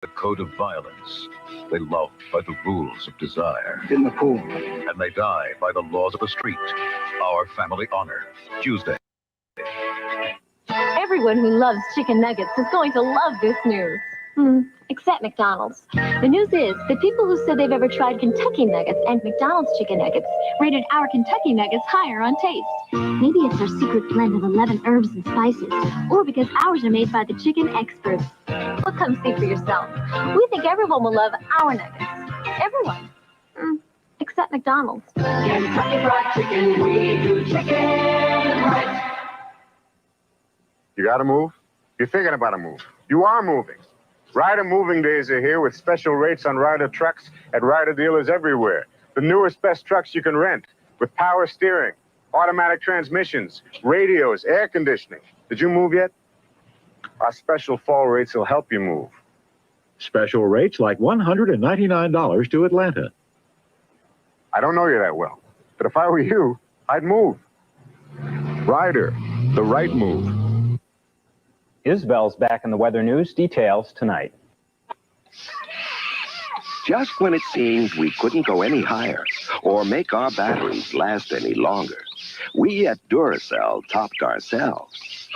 the code of violence. They love by the rules of desire. In the pool. And they die by the laws of the street. Our family honor. Tuesday. Everyone who loves chicken nuggets is going to love this news. Except McDonald's. The news is that people who said they've ever tried Kentucky Nuggets and McDonald's chicken nuggets rated our Kentucky Nuggets higher on taste. Maybe it's our secret blend of 11 herbs and spices, or because ours are made by the chicken experts. Well, come see for yourself. We think everyone will love our nuggets. Everyone. Except McDonald's. Kentucky Fried Chicken, we do chicken right. You gotta move? You're thinking about a move. You are moving. Ryder Moving Days are here with special rates on Ryder trucks at Ryder dealers everywhere. The newest, best trucks you can rent with power steering, automatic transmissions, radios, air conditioning. Did you move yet? Our special fall rates will help you move. Special rates like $199 to Atlanta. I don't know you that well, but if I were you, I'd move. Ryder, the right move. Isabel's back in the weather news. Details tonight. Just when it seemed we couldn't go any higher or make our batteries last any longer, we at Duracell topped ourselves.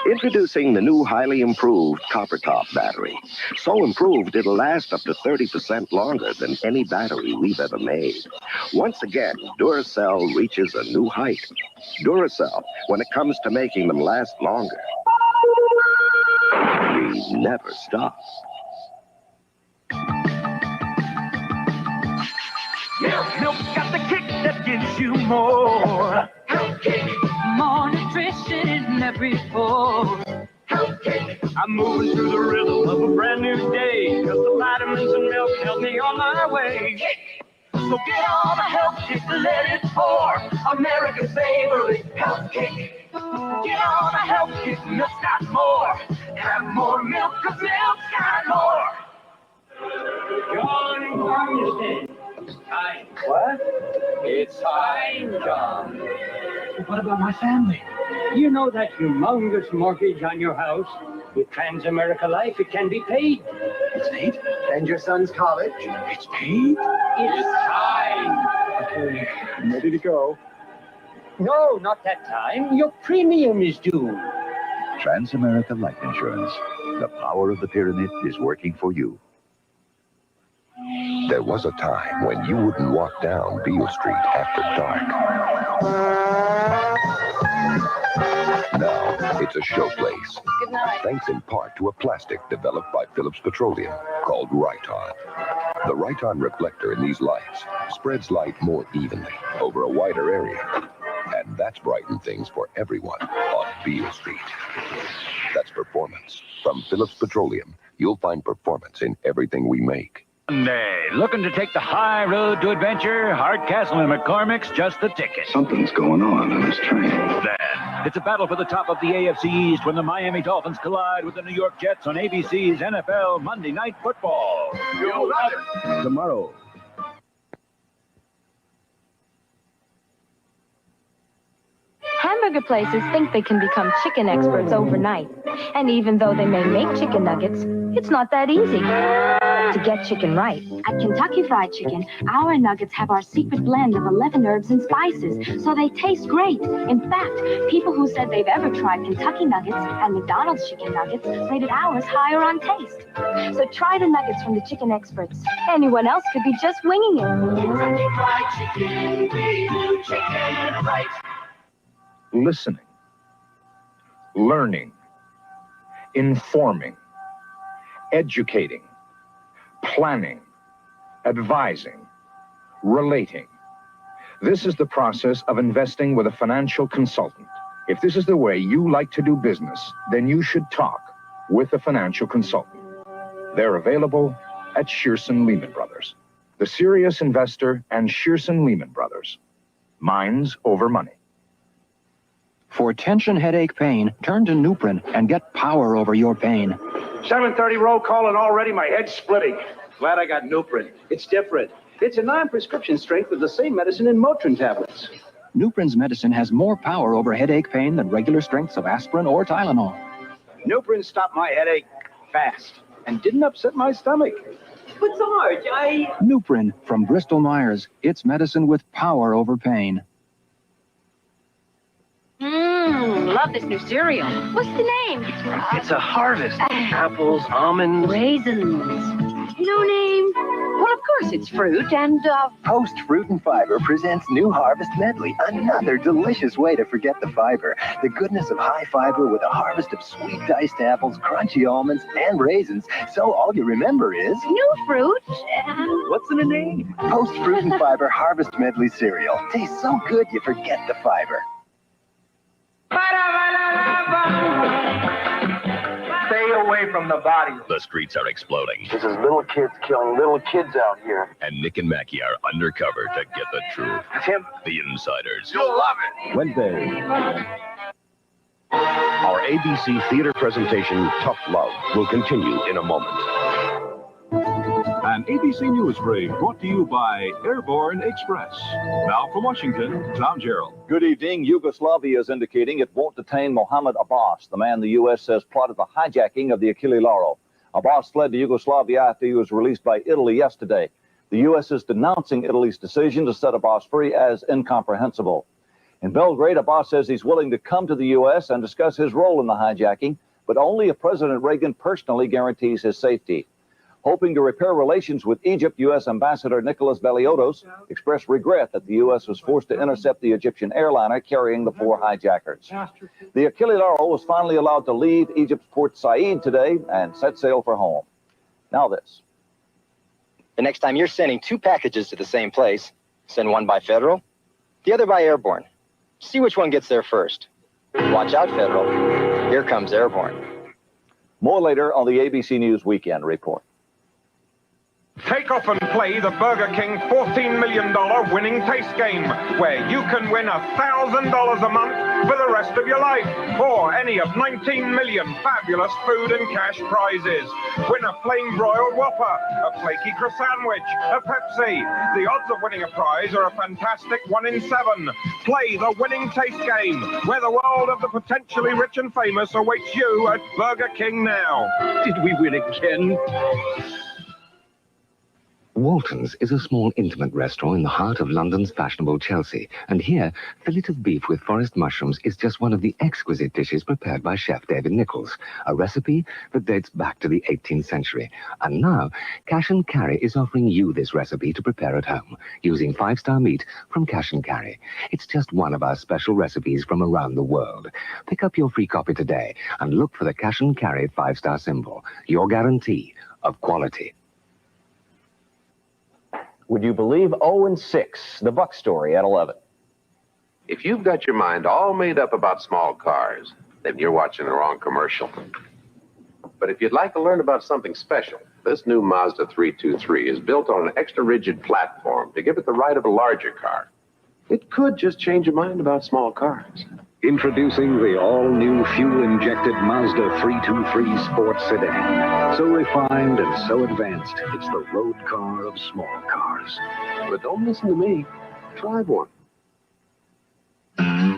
Introducing the new highly improved copper top battery. So improved it'll last up to 30% longer than any battery we've ever made. Once again, Duracell reaches a new height. Duracell, when it comes to making them last longer, we never stop. Milk's got the kick that gives you more. Health kick. More nutrition in every pour. Health kick. I'm moving through the rhythm of a brand new day, 'cause the vitamins in milk help me on my way. Kick. So get on a health kick, let it pour. America's favorite health kick. Get on a health kick, milk's got more. Have more milk, 'cause milk's got more. John Farmstead. Time. What? It's time, John. What about my family? You know that humongous mortgage on your house? With Transamerica Life, it can be paid. It's paid? And your son's college? It's paid? It's time. Okay, I'm ready to go. No, not that time. Your premium is due. Transamerica Life Insurance. The power of the pyramid is working for you. There was a time when you wouldn't walk down Beale Street after dark. Now, it's a showplace. Good night. Thanks in part to a plastic developed by Phillips Petroleum called Riton. The Riton reflector in these lights spreads light more evenly over a wider area. And that's brightened things for everyone on Beale Street. That's performance. From Phillips Petroleum, you'll find performance in everything we make. Monday, looking to take the high road to adventure? Hardcastle and McCormick's just the ticket. Something's going on this train. Then, it's a battle for the top of the AFC East when the Miami Dolphins collide with the New York Jets on ABC's NFL Monday Night Football. You'll love it. Tomorrow. Hamburger places think they can become chicken experts overnight. And even though they may make chicken nuggets, it's not that easy to get chicken right. At Kentucky Fried Chicken, our nuggets have our secret blend of 11 herbs and spices, so they taste great. In fact, people who said they've ever tried Kentucky Nuggets and McDonald's chicken nuggets rated ours higher on taste. So try the nuggets from the chicken experts. Anyone else could be just winging it. Kentucky Fried Chicken, we do chicken right. Listening, learning, informing, educating, planning, advising, relating. This is the process of investing with a financial consultant. If this is the way you like to do business, then you should talk with a financial consultant. They're available at Shearson Lehman Brothers, the serious investor and Shearson Lehman Brothers. Minds over money. For tension, headache, pain, turn to Nuprin and get power over your pain. 7:30 roll call and already my head's splitting. Glad I got Nuprin. It's different. It's a non-prescription strength with the same medicine in Motrin tablets. Nuprin's medicine has more power over headache pain than regular strengths of aspirin or Tylenol. Nuprin stopped my headache fast. and didn't upset my stomach. But Sarge, Nuprin from Bristol-Myers. It's medicine with power over pain. Love this new cereal. What's the name? it's a harvest. Apples, almonds. Raisins. No name? Well, of course it's fruit and, Post Fruit and Fiber presents New Harvest Medley, another delicious way to forget the fiber. The goodness of high fiber with a harvest of sweet diced apples, crunchy almonds, and raisins. So all you remember is... New fruit What's in the name? Post Fruit and Fiber Harvest Medley cereal. Tastes so good you forget the fiber. Stay away from the bodies. The streets are exploding. This is little kids killing little kids out here. And Nick and Mackie are undercover to get the truth. Tim, The Insiders. you'll love it. Wednesday. Our ABC theater presentation, Tough Love, will continue in a moment. An ABC News Break brought to you by Airborne Express. Now from Washington, Tom Gerald. Good evening. Yugoslavia is indicating it won't detain Mohammed Abbas, the man the U.S. says plotted the hijacking of the Achille Lauro. Abbas fled to Yugoslavia after he was released by Italy yesterday. The U.S. is denouncing Italy's decision to set Abbas free as incomprehensible. In Belgrade, Abbas says he's willing to come to the U.S. and discuss his role in the hijacking, but only if President Reagan personally guarantees his safety. Hoping to repair relations with Egypt, U.S. Ambassador Nicholas Veliotos expressed regret that the U.S. was forced to intercept the Egyptian airliner carrying the 4 hijackers. The Achille Lauro was finally allowed to leave Egypt's Port Said today and set sail for home. Now this. The next time you're sending 2 packages to the same place, send one by Federal, the other by Airborne. See which one gets there first. Watch out, Federal. Here comes Airborne. More later on the ABC News Weekend Report. Take off and play the Burger King $14 million winning taste game, where you can win $1,000 a month for the rest of your life, or any of 19 million fabulous food and cash prizes. Win a flame broiled Whopper, a flaky croissant sandwich, a Pepsi. The odds of winning a prize are a fantastic 1 in 7. Play the winning taste game, where the world of the potentially rich and famous awaits you at Burger King now. Did we win again? Walton's is a small, intimate restaurant in the heart of London's fashionable Chelsea. And here, fillet of beef with forest mushrooms is just one of the exquisite dishes prepared by Chef David Nichols, a recipe that dates back to the 18th century. And now, Cash & Carry is offering you this recipe to prepare at home, using 5-star meat from Cash & Carry. It's just one of our special recipes from around the world. Pick up your free copy today and look for the Cash & Carry 5-star symbol, your guarantee of quality. Would you believe 0-6, the Buck story at 11? If you've got your mind all made up about small cars, then you're watching the wrong commercial. But if you'd like to learn about something special, this new Mazda 323 is built on an extra rigid platform to give it the ride of a larger car. It could just change your mind about small cars. Introducing the all-new fuel-injected Mazda 323 sports sedan. So refined and so advanced, it's the road car of small cars. But don't listen to me. Drive one.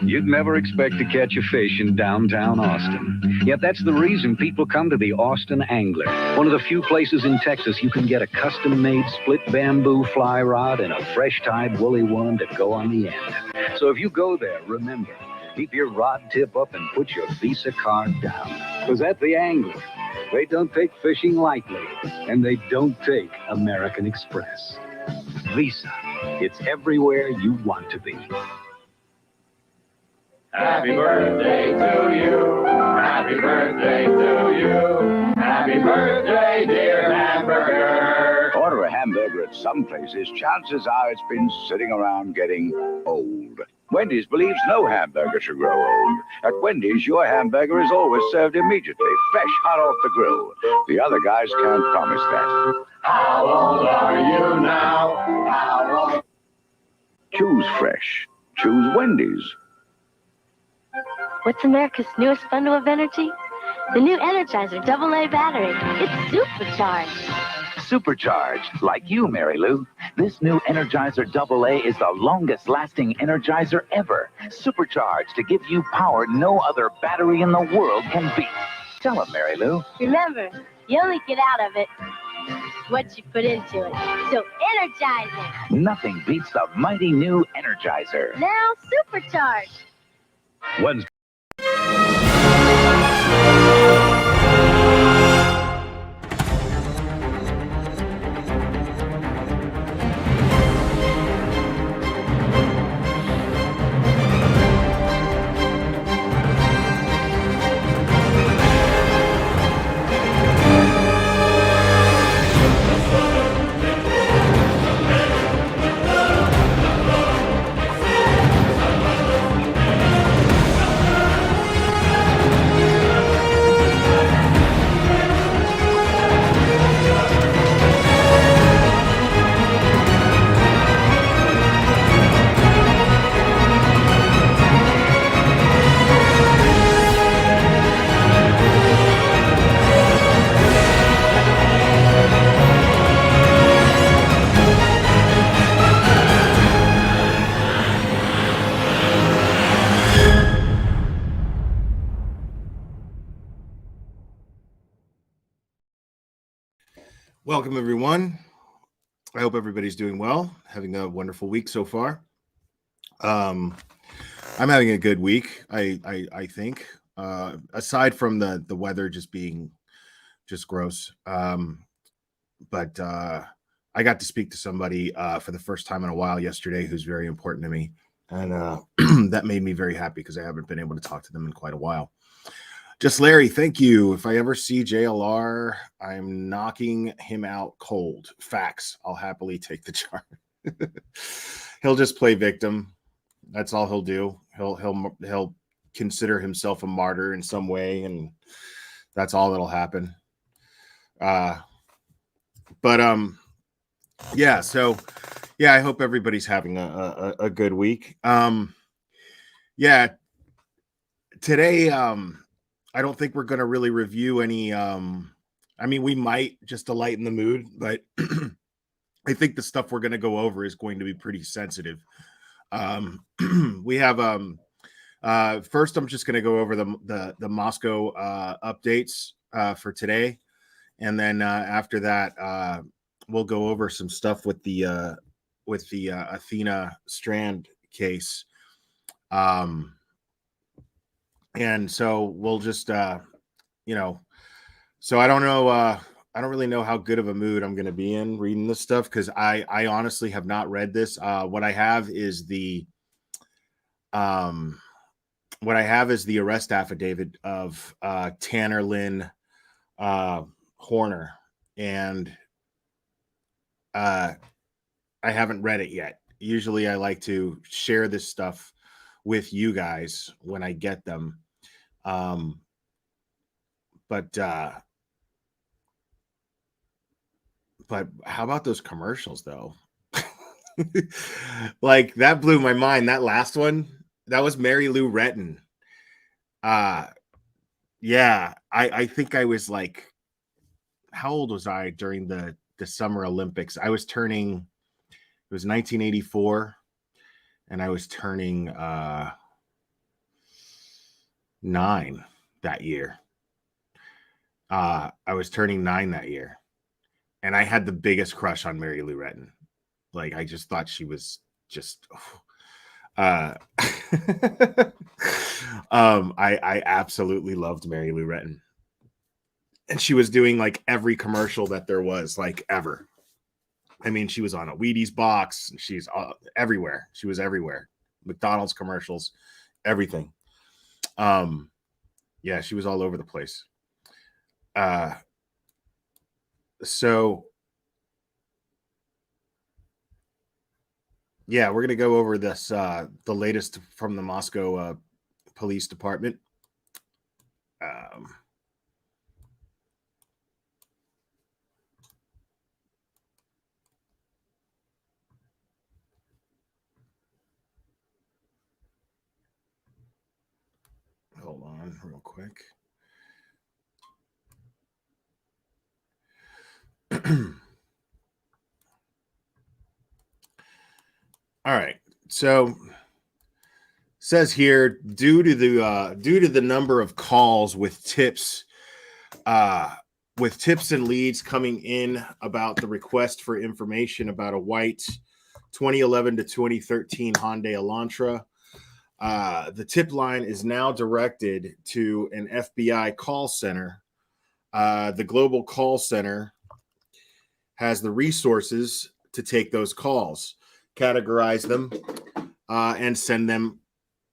You'd never expect to catch a fish in downtown Austin. Yet that's the reason people come to the Austin Angler, one of the few places in Texas you can get a custom-made split bamboo fly rod and a fresh-tied woolly one to go on the end. So if you go there, remember, keep your rod tip up and put your Visa card down. Because at the Angler, they don't take fishing lightly, and they don't take American Express. Visa, it's everywhere you want to be. Happy birthday to you. Happy birthday to you. Happy birthday, dear hamburger. Order a hamburger at some places, chances are it's been sitting around getting old. Wendy's believes no hamburger should grow old. At Wendy's, your hamburger is always served immediately, fresh, hot off the grill. The other guys can't promise that. How old are you now? How old? Choose fresh. Choose Wendy's. What's America's newest bundle of energy? The new Energizer AA battery. It's supercharged. Supercharged, like you, Mary Lou. This new Energizer AA is the longest-lasting Energizer ever. Supercharged to give you power no other battery in the world can beat. Tell him, Mary Lou. Remember, You only get out of it what you put into it. So energizing. Nothing beats the mighty new Energizer. Now supercharged. Wednesday. Welcome, everyone. I hope everybody's doing well, having a wonderful week so far. I'm having a good week, I think, aside from the weather just being just gross. But I got to speak to somebody for the first time in a while yesterday who's very important to me. And that made me very happy because I haven't been able to talk to them in quite a while. Just Larry, thank you. If I ever see JLR, I'm knocking him out cold. Facts. I'll happily take the charge. He'll just play victim. That's all he'll do. He'll consider himself a martyr in some way, and that's all that'll happen. Yeah. So yeah, I hope everybody's having a good week. Yeah. Today, I don't think we're going to really review any. I mean, we might just to lighten the mood, but I think the stuff we're going to go over is going to be pretty sensitive. We have first, I'm just going to go over the Moscow updates for today, and then after that, we'll go over some stuff with the Athena Strand case. And so we'll just, so I don't know. I don't really know how good of a mood I'm going to be in reading this stuff because I honestly have not read this. What I have is the arrest affidavit of Tanner Lynn Horner, and I haven't read it yet. Usually, I like to share this stuff with you guys when I get them. But how about those commercials though? Like that blew my mind. That last one, that was Mary Lou Retton. Yeah, I think I was like, how old was I during the Summer Olympics? I was turning, it was 1984, and I was turning 9 that year. I was turning 9 that year, and I had the biggest crush on Mary Lou Retton. Like, I just thought she was just I absolutely loved Mary Lou Retton, and she was doing like every commercial that there was, like, ever. I mean, she was on a Wheaties box, and she's everywhere. She was everywhere. McDonald's commercials, everything. Yeah, she was all over the place. So yeah, we're gonna go over this the latest from the Moscow police department. Hold on real quick. All right. So says here, due to the number of calls with tips with tips and leads coming in about the request for information about a white 2011 to 2013 Hyundai Elantra. The tip line is now directed to an FBI call center. The global call center has the resources to take those calls, categorize them, and send them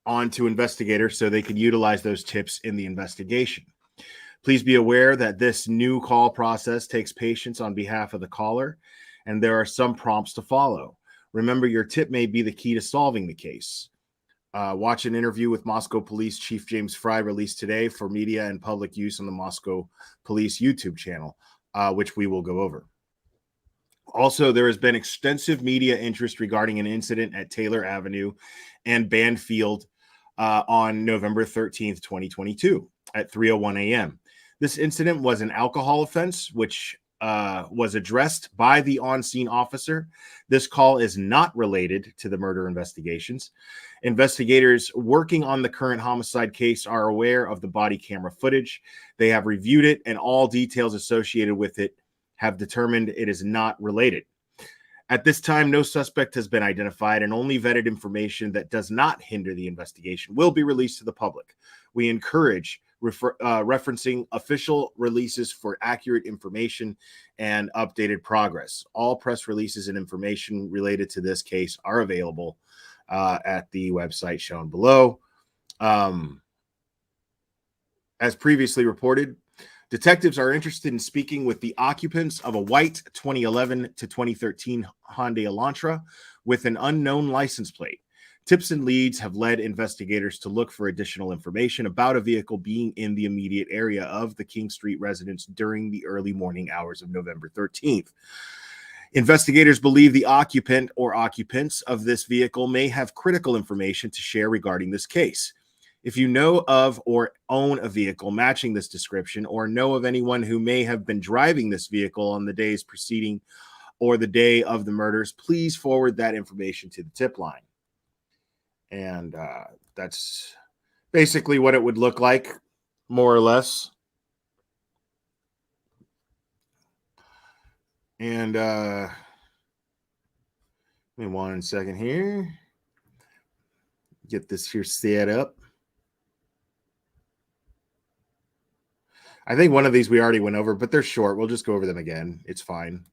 on to investigators so they can utilize those tips in the investigation. Please be aware that this new call process takes patience on behalf of the caller, and there are some prompts to follow. Remember, your tip may be the key to solving the case. Watch an interview with Moscow Police Chief James Fry released today for media and public use on the Moscow Police YouTube channel, which we will go over. Also, there has been extensive media interest regarding an incident at Taylor Avenue and Banfield on November 13th, 2022 at 3:01 a.m. This incident was an alcohol offense, which was addressed by the on-scene officer. This call is not related to the murder investigations. Investigators working on the current homicide case are aware of the body camera footage. They have reviewed it, and all details associated with it have determined it is not related. At this time, no suspect has been identified, and only vetted information that does not hinder the investigation will be released to the public. We encourage referencing official releases for accurate information and updated progress. All press releases and information related to this case are available at the website shown below. As previously reported, detectives are interested in speaking with the occupants of a white 2011 to 2013 Hyundai Elantra with an unknown license plate. Tips and leads have led investigators to look for additional information about a vehicle being in the immediate area of the King Street residence during the early morning hours of November 13th. Investigators believe the occupant or occupants of this vehicle may have critical information to share regarding this case. If you know of or own a vehicle matching this description, or know of anyone who may have been driving this vehicle on the days preceding or the day of the murders, please forward that information to the tip line. And that's basically what it would look like, more or less. And give me 1 second here. Get this here set up. I think one of these we already went over, but they're short. We'll just go over them again. It's fine.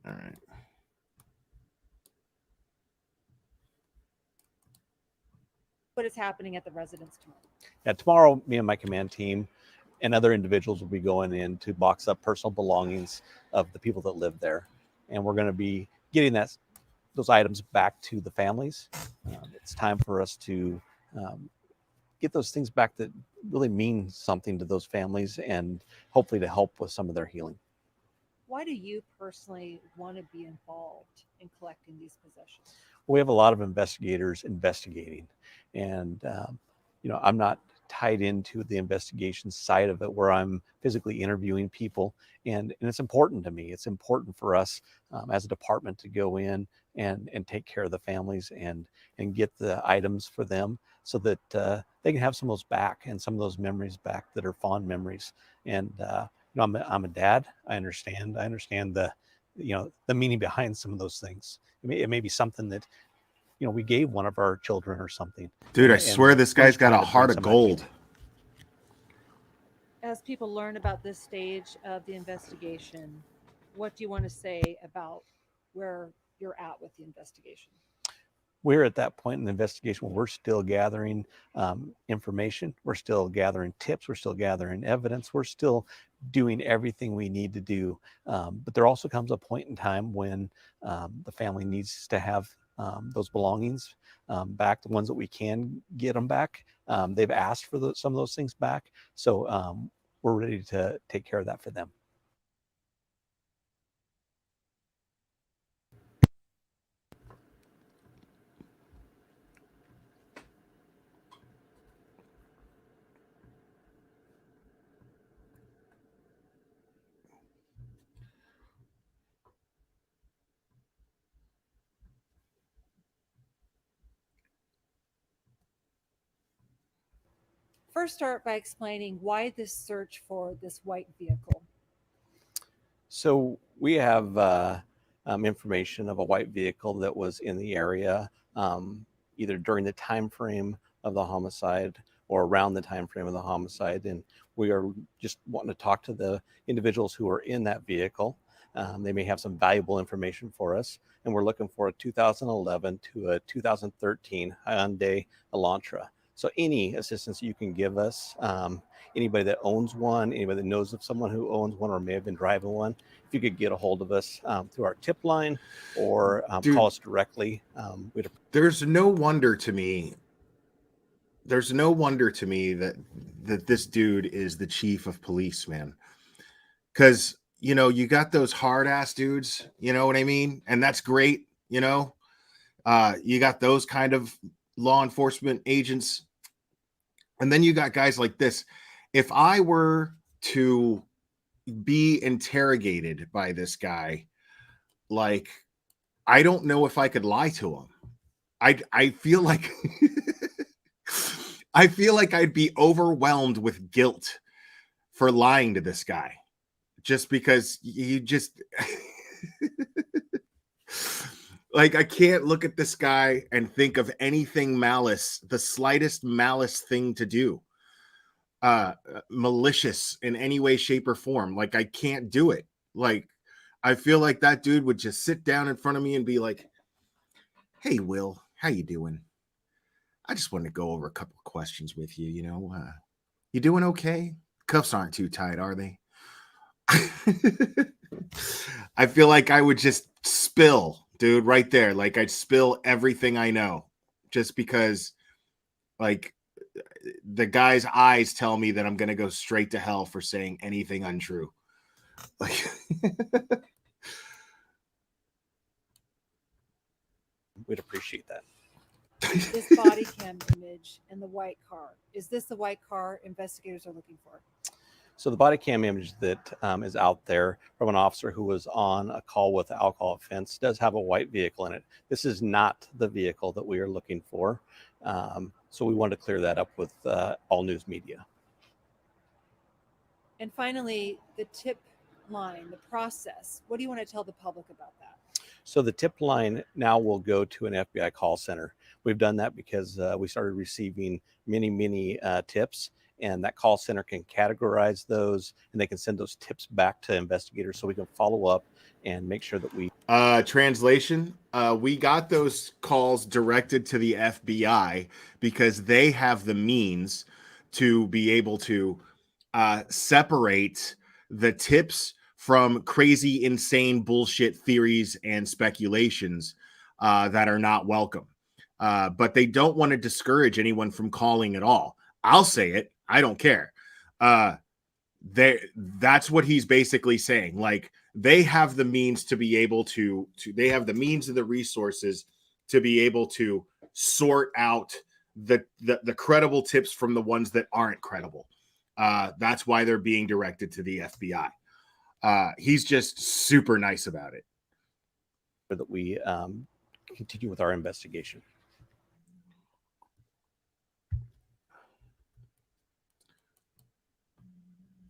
All right. What is happening at the residence tomorrow? Yeah, tomorrow, me and my command team and other individuals will be going in to box up personal belongings of the people that live there. And we're going to be getting those items back to the families. It's time for us to get those things back that really mean something to those families, and hopefully to help with some of their healing. Why do you personally want to be involved in collecting these possessions? We have a lot of investigators investigating, and I'm not tied into the investigation side of it where I'm physically interviewing people, and it's important to me. It's important for us as a department to go in and take care of the families and get the items for them so that they can have some of those back and some of those memories back that are fond memories. And I'm a dad. I understand the meaning behind some of those things. It may be something that we gave one of our children or something. Dude, I swear this guy's got a heart of gold. As people learn about this stage of the investigation, what do you want to say about where you're at with the investigation? We're at that point in the investigation where we're still gathering information. We're still gathering tips. We're still gathering evidence. We're still doing everything we need to do. But there also comes a point in time when the family needs to have those belongings back, the ones that we can get them back. They've asked for some of those things back. So we're ready to take care of that for them. First, start by explaining why this search for this white vehicle. So we have information of a white vehicle that was in the area either during the time frame of the homicide or around the time frame of the homicide, and we are just wanting to talk to the individuals who are in that vehicle. They may have some valuable information for us, and we're looking for a 2011 to a 2013 Hyundai Elantra. So any assistance you can give us, anybody that owns one, anybody that knows of someone who owns one or may have been driving one, if you could get a hold of us through our tip line or call us directly. There's no wonder to me. There's no wonder to me that this dude is the chief of police, man. Because you got those hard ass dudes, you know what I mean, and that's great. You got those kind of law enforcement agents, and then you got guys like this. If I were to be interrogated by this guy, like, I don't know if I could lie to him. I feel like I feel like I'd be overwhelmed with guilt for lying to this guy, just because you just like, I can't look at this guy and think of anything malice, the slightest malice thing to do, malicious in any way, shape, or form. Like, I can't do it. Like, I feel like that dude would just sit down in front of me and be like, "Hey, Will, how you doing? I just wanted to go over a couple of questions with you. You doing okay? Cuffs aren't too tight, are they?" I feel like I would just spill, dude, right there. Like, I'd spill everything I know, just because, like, the guy's eyes tell me that I'm going to go straight to hell for saying anything untrue. Like, we'd appreciate that. This body cam image and the white car, is this the white car investigators are looking for? So the body cam image that is out there from an officer who was on a call with the alcohol offense does have a white vehicle in it. This is not the vehicle that we are looking for. So we wanted to clear that up with all news media. And finally, the tip line, the process. What do you want to tell the public about that? So the tip line now will go to an FBI call center. We've done that because we started receiving many tips, and that call center can categorize those, and they can send those tips back to investigators so we can follow up and make sure that we... Translation, we got those calls directed to the FBI because they have the means to be able to separate the tips from crazy, insane bullshit theories and speculations that are not welcome. But they don't want to discourage anyone from calling at all. I'll say it. I don't care. That's what he's basically saying. Like, they have the means to be able to they have the means and the resources to be able to sort out the credible tips from the ones that aren't credible. That's why they're being directed to the FBI. He's just super nice about it. That we continue with our investigation.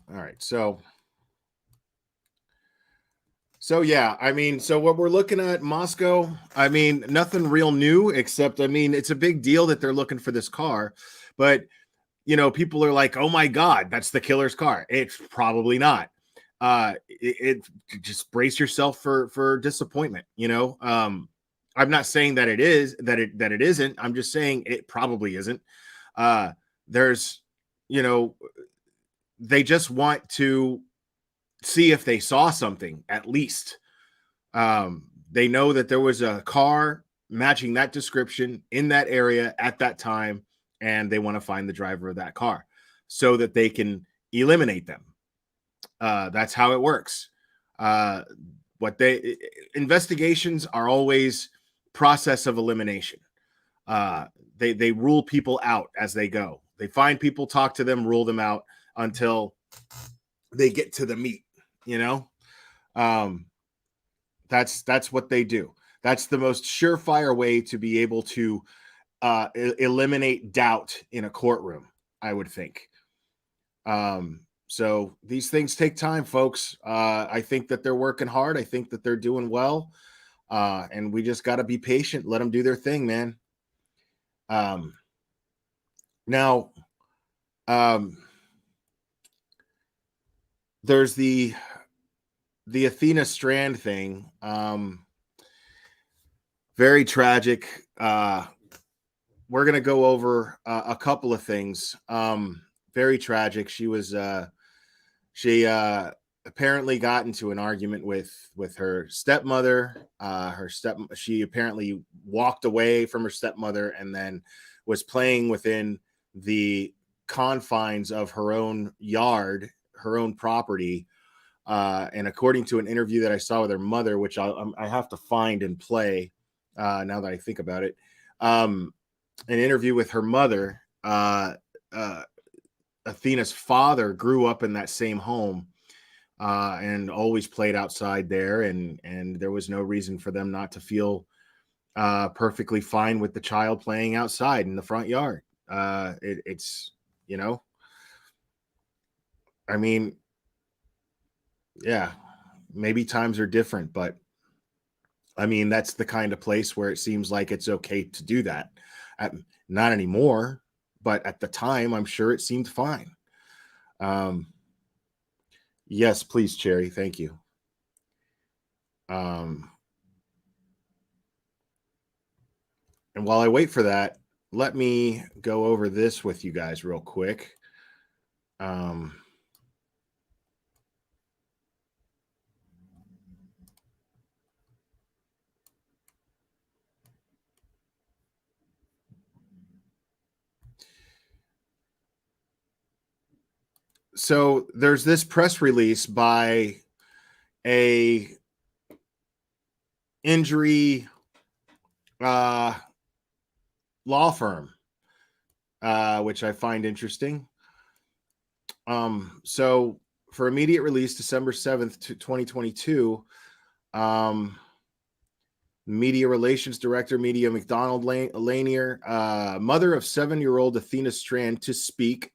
All right, so yeah, I mean, so what we're looking at, Moscow, I mean, nothing real new, except, I mean, it's a big deal that they're looking for this car, but, people are like, "Oh my God, that's the killer's car." It's probably not. It just brace yourself for disappointment. I'm not saying that it is, that it isn't. I'm just saying it probably isn't. There's, they just want to see if they saw something, at least. They know that there was a car matching that description in that area at that time, and they want to find the driver of that car so that they can eliminate them. That's how it works. Investigations are always process of elimination. They rule people out as they go. They find people, talk to them, rule them out until they get to the meat. That's what they do. That's the most surefire way to be able to eliminate doubt in a courtroom. I would think. So these things take time, folks. I think that they're working hard. I think that they're doing well. And we just got to be patient. Let them do their thing, man. Now, there's the Athena Strand thing. Very tragic. We're going to go over a couple of things. Very tragic. She apparently got into an argument with her stepmother. She apparently walked away from her stepmother and then was playing within the confines of her own yard, her own property. And according to an interview that I saw with her mother, which I have to find and play now that I think about it, an interview with her mother, Athena's father grew up in that same home and always played outside there, and there was no reason for them not to feel perfectly fine with the child playing outside in the front yard. It's, you know, I mean, yeah, maybe times are different, but I mean, that's the kind of place where it seems like it's okay to do that. Not anymore, but at the time, I'm sure it seemed fine. Yes, please, Cherry. Thank you. And while I wait for that, let me go over this with you guys real quick. So there's this press release by a injury law firm, which I find interesting. So for immediate release, December 7th, 2022, Media Relations Director, Media McDonald Lanier, mother of 7-year-old Athena Strand, to speak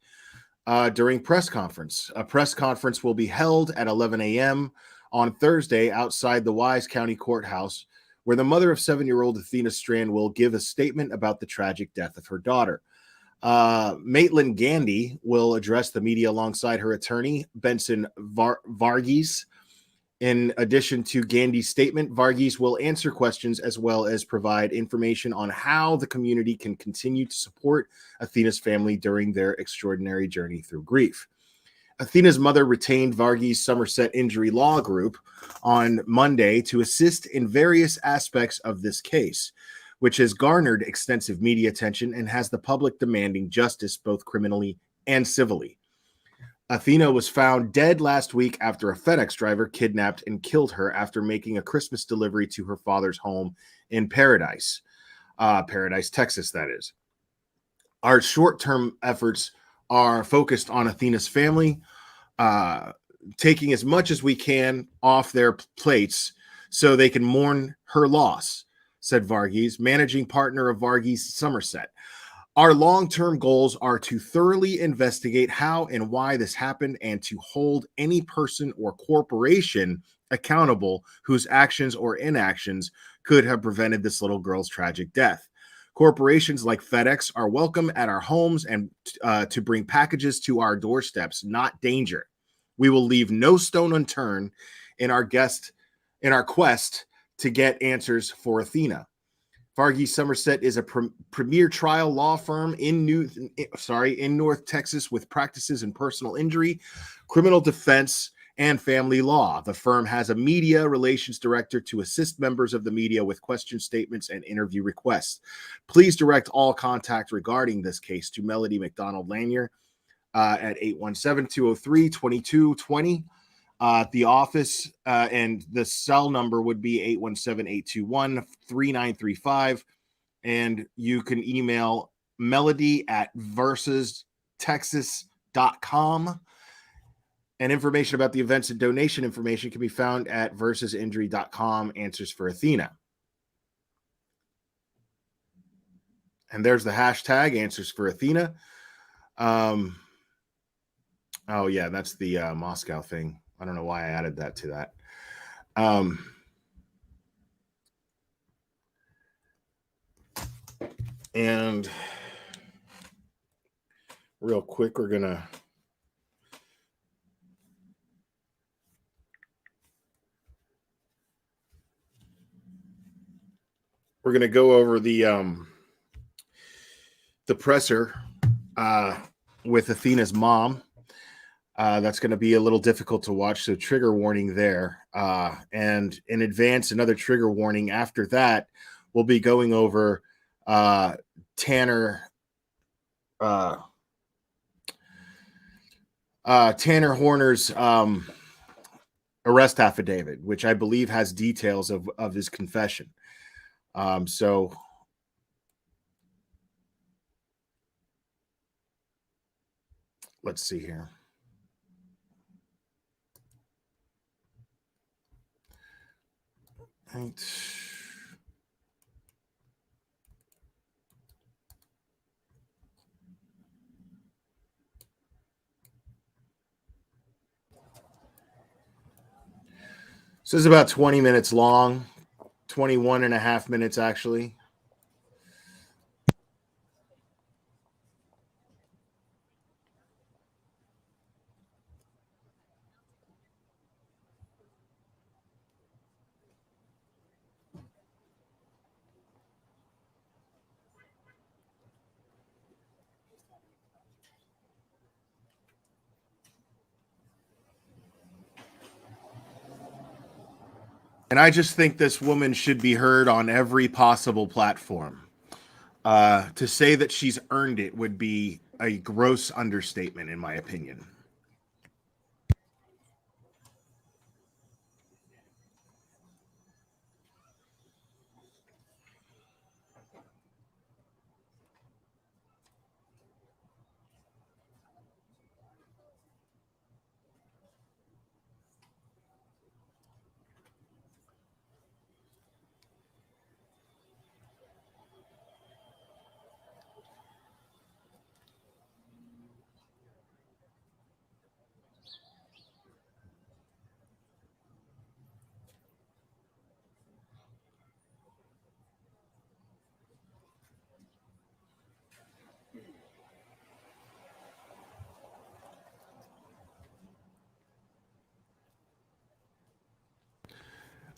during press conference. A press conference will be held at 11 a.m. on Thursday outside the Wise County Courthouse, where the mother of 7-year-old Athena Strand will give a statement about the tragic death of her daughter. Maitland Gandy will address the media alongside her attorney, Benson Varghese. In addition to Gandy's statement, Varghese will answer questions as well as provide information on how the community can continue to support Athena's family during their extraordinary journey through grief. Athena's mother retained Varghese Somerset Injury Law Group on Monday to assist in various aspects of this case, which has garnered extensive media attention and has the public demanding justice both criminally and civilly. Athena was found dead last week after a FedEx driver kidnapped and killed her after making a Christmas delivery to her father's home in Paradise, Texas, that is. Our short-term efforts are focused on Athena's family, taking as much as we can off their plates so they can mourn her loss, said Varghese, managing partner of Varghese Somerset. Our long-term goals are to thoroughly investigate how and why this happened and to hold any person or corporation accountable whose actions or inactions could have prevented this little girl's tragic death. Corporations like FedEx are welcome at our homes and to bring packages to our doorsteps, not danger. We will leave no stone unturned in our quest to get answers for Athena. Varghese Somerset is a premier trial law firm in North Texas with practices in personal injury, criminal defense, and family law. The firm has a media relations director to assist members of the media with question statements and interview requests. Please direct all contact regarding this case to Melody McDonald Lanier at 817-203-2220. The office and the cell number would be 817-821-3935. And you can email Melody at versustexas.com. And information about the events and donation information can be found at versusinjury.com. Answers for Athena. And there's the hashtag Answers for Athena. Oh yeah, that's the Moscow thing. I don't know why I added that to that. And real quick, we're gonna go over the presser with Athena's mom. That's going to be a little difficult to watch, so trigger warning there. And in advance, another trigger warning. After that, we'll be going over Tanner Horner's arrest affidavit, which I believe has details of his confession. So let's see here. Right. So this is about 20 minutes long, 21 and a half minutes actually. And I just think this woman should be heard on every possible platform. To say that she's earned it would be a gross understatement, in my opinion.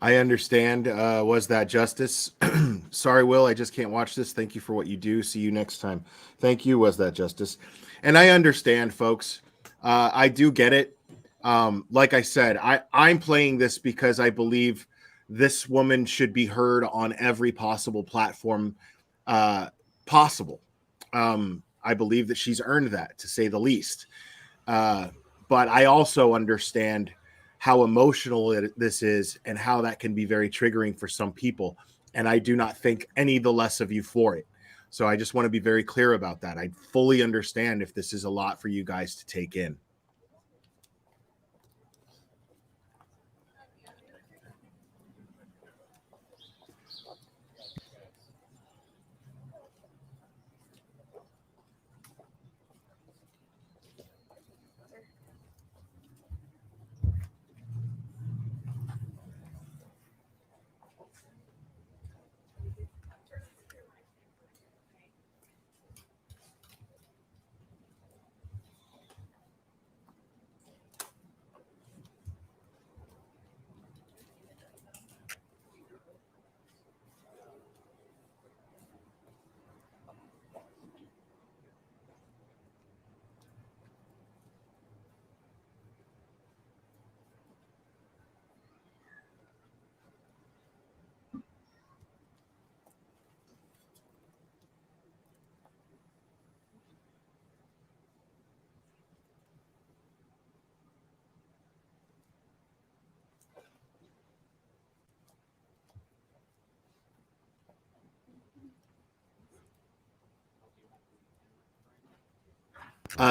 I understand. Was that justice? Sorry, Will, I just can't watch this. Thank you for what you do. See you next time. Thank you. Was that justice? And I understand, folks. I do get it. Like I said, I'm playing this because I believe this woman should be heard on every possible platform possible. I believe that she's earned that, to say the least. But I also understand how emotional this is and how that can be very triggering for some people. And I do not think any the less of you for it. So I just want to be very clear about that. I fully understand if this is a lot for you guys to take in.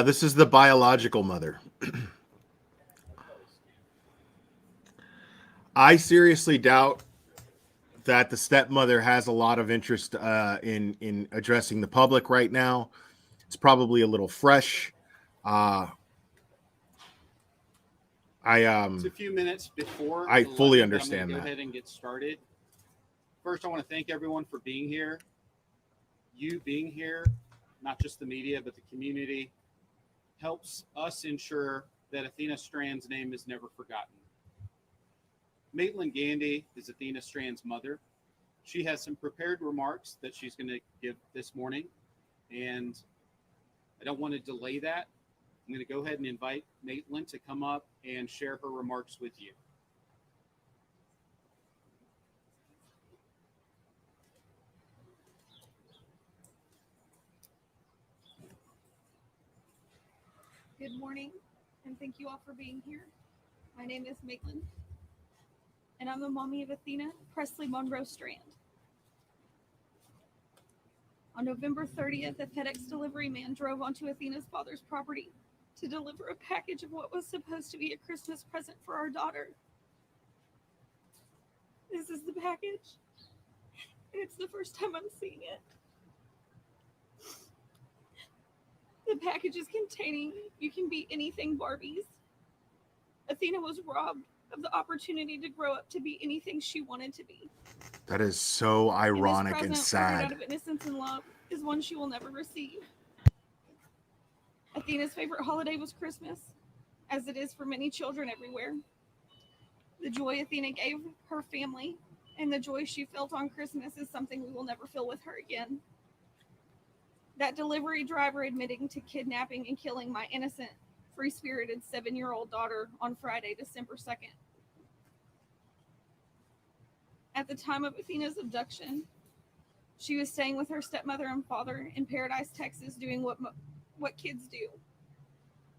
This is the biological mother. I seriously doubt that the stepmother has a lot of interest in addressing the public right now. It's probably a little fresh. It's a few minutes before. I fully 11, understand I'm gonna that. go ahead and get started. First, I want to thank everyone for being here. You being here, not just the media, but the community, helps us ensure that Athena Strand's name is never forgotten. Maitland Gandy is Athena Strand's mother. She has some prepared remarks that she's going to give this morning, and I don't want to delay that. I'm going to go ahead and invite Maitland to come up and share her remarks with you. Good morning, and thank you all for being here. My name is Maitland, and I'm the mommy of Athena Presley Monroe Strand. On November 30th, a FedEx delivery man drove onto Athena's father's property to deliver a package of what was supposed to be a Christmas present for our daughter. This is the package, and it's the first time I'm seeing it. The package is containing "You Can Be Anything" Barbies. Athena was robbed of the opportunity to grow up to be anything she wanted to be. That is so ironic and This present, born out sad. of innocence and love, is one she will never receive. Athena's favorite holiday was Christmas, as it is for many children everywhere. The joy Athena gave her family and the joy she felt on Christmas is something we will never feel with her again. That delivery driver admitting to kidnapping and killing my innocent, free-spirited 7-year-old daughter on Friday, December 2nd. At the time of Athena's abduction, she was staying with her stepmother and father in Paradise, Texas, doing what kids do.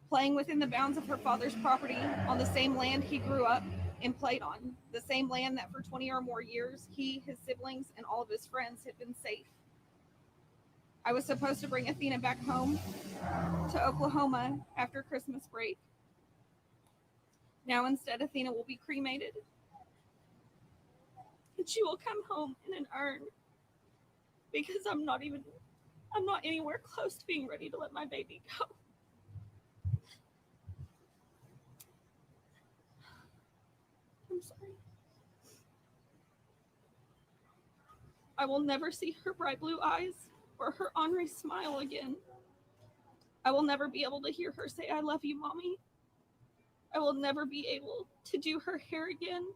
Playing within the bounds of her father's property on the same land he grew up and played on, the same land that for 20 or more years he, his siblings, and all of his friends had been safe. I was supposed to bring Athena back home to Oklahoma after Christmas break. Now instead, Athena will be cremated, and she will come home in an urn because I'm not anywhere close to being ready to let my baby go. I'm sorry. I will never see her bright blue eyes or her ornery smile again. I will never be able to hear her say, "I love you, Mommy." I will never be able to do her hair again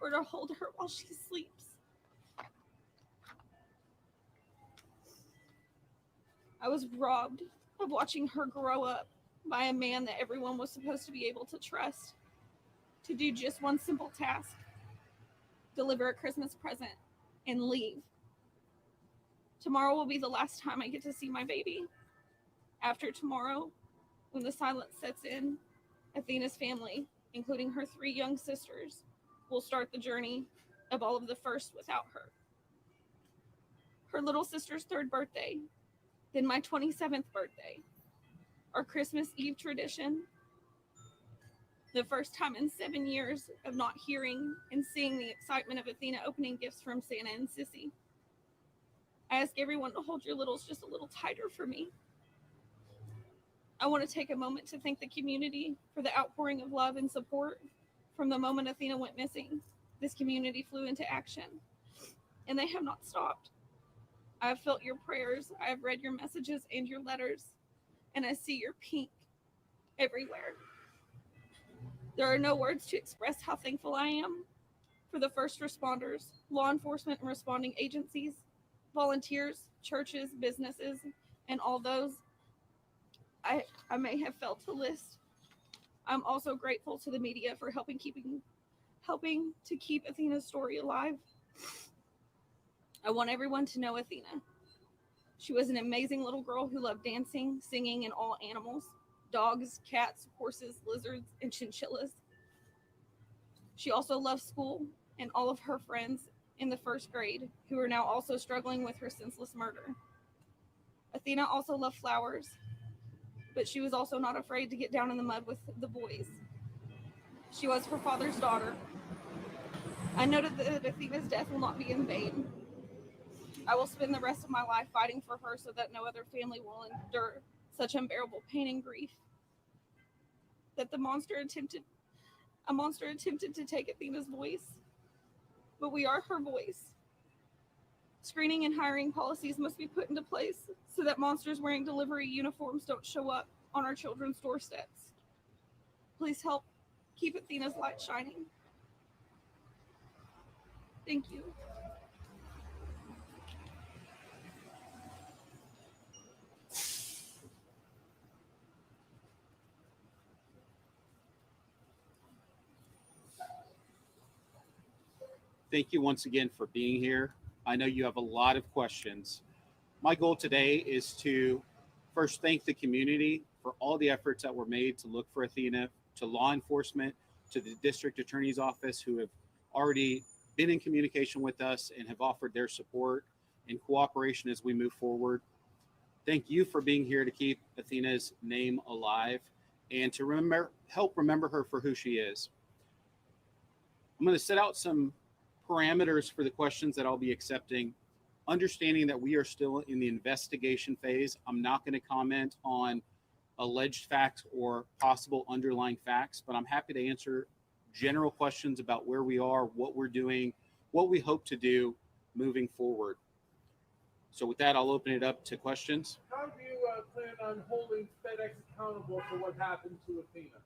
or to hold her while she sleeps. I was robbed of watching her grow up by a man that everyone was supposed to be able to trust, to do just one simple task: deliver a Christmas present and leave. Tomorrow will be the last time I get to see my baby. After tomorrow, when the silence sets in, Athena's family, including her 3 young sisters, will start the journey of all of the first without her. Her little sister's 3rd birthday, then my 27th birthday, our Christmas Eve tradition, the first time in 7 years of not hearing and seeing the excitement of Athena opening gifts from Santa and Sissy. I ask everyone to hold your littles just a little tighter for me. I want to take a moment to thank the community for the outpouring of love and support. From the moment Athena went missing, this community flew into action, and they have not stopped. I have felt your prayers, I have read your messages and your letters, and I see your pink everywhere. There are no words to express how thankful I am for the first responders, law enforcement and responding agencies, volunteers, churches, businesses, and all those I may have failed to list. I'm also grateful to the media for helping to keep Athena's story alive. I want everyone to know Athena. She was an amazing little girl who loved dancing, singing, and all animals: dogs, cats, horses, lizards, and chinchillas. She also loved school and all of her friends in the 1st grade, who are now also struggling with her senseless murder. Athena also loved flowers, but she was also not afraid to get down in the mud with the boys. She was her father's daughter. I noted that Athena's death will not be in vain. I will spend the rest of my life fighting for her so that no other family will endure such unbearable pain and grief. That a monster attempted to take Athena's voice, but we are her voice. Screening and hiring policies must be put into place so that monsters wearing delivery uniforms don't show up on our children's doorsteps. Please help keep Athena's light shining. Thank you. Thank you once again for being here. I know you have a lot of questions. My goal today is to first thank the community for all the efforts that were made to look for Athena, to law enforcement, to the district attorney's office who have already been in communication with us and have offered their support and cooperation as we move forward. Thank you for being here to keep Athena's name alive and to help remember her for who she is. I'm going to set out some parameters for the questions that I'll be accepting, understanding that we are still in the investigation phase. I'm not going to comment on alleged facts or possible underlying facts, but I'm happy to answer general questions about where we are, what we're doing, what we hope to do moving forward. So with that, I'll open it up to questions. How do you plan on holding FedEx accountable for what happened to Athena?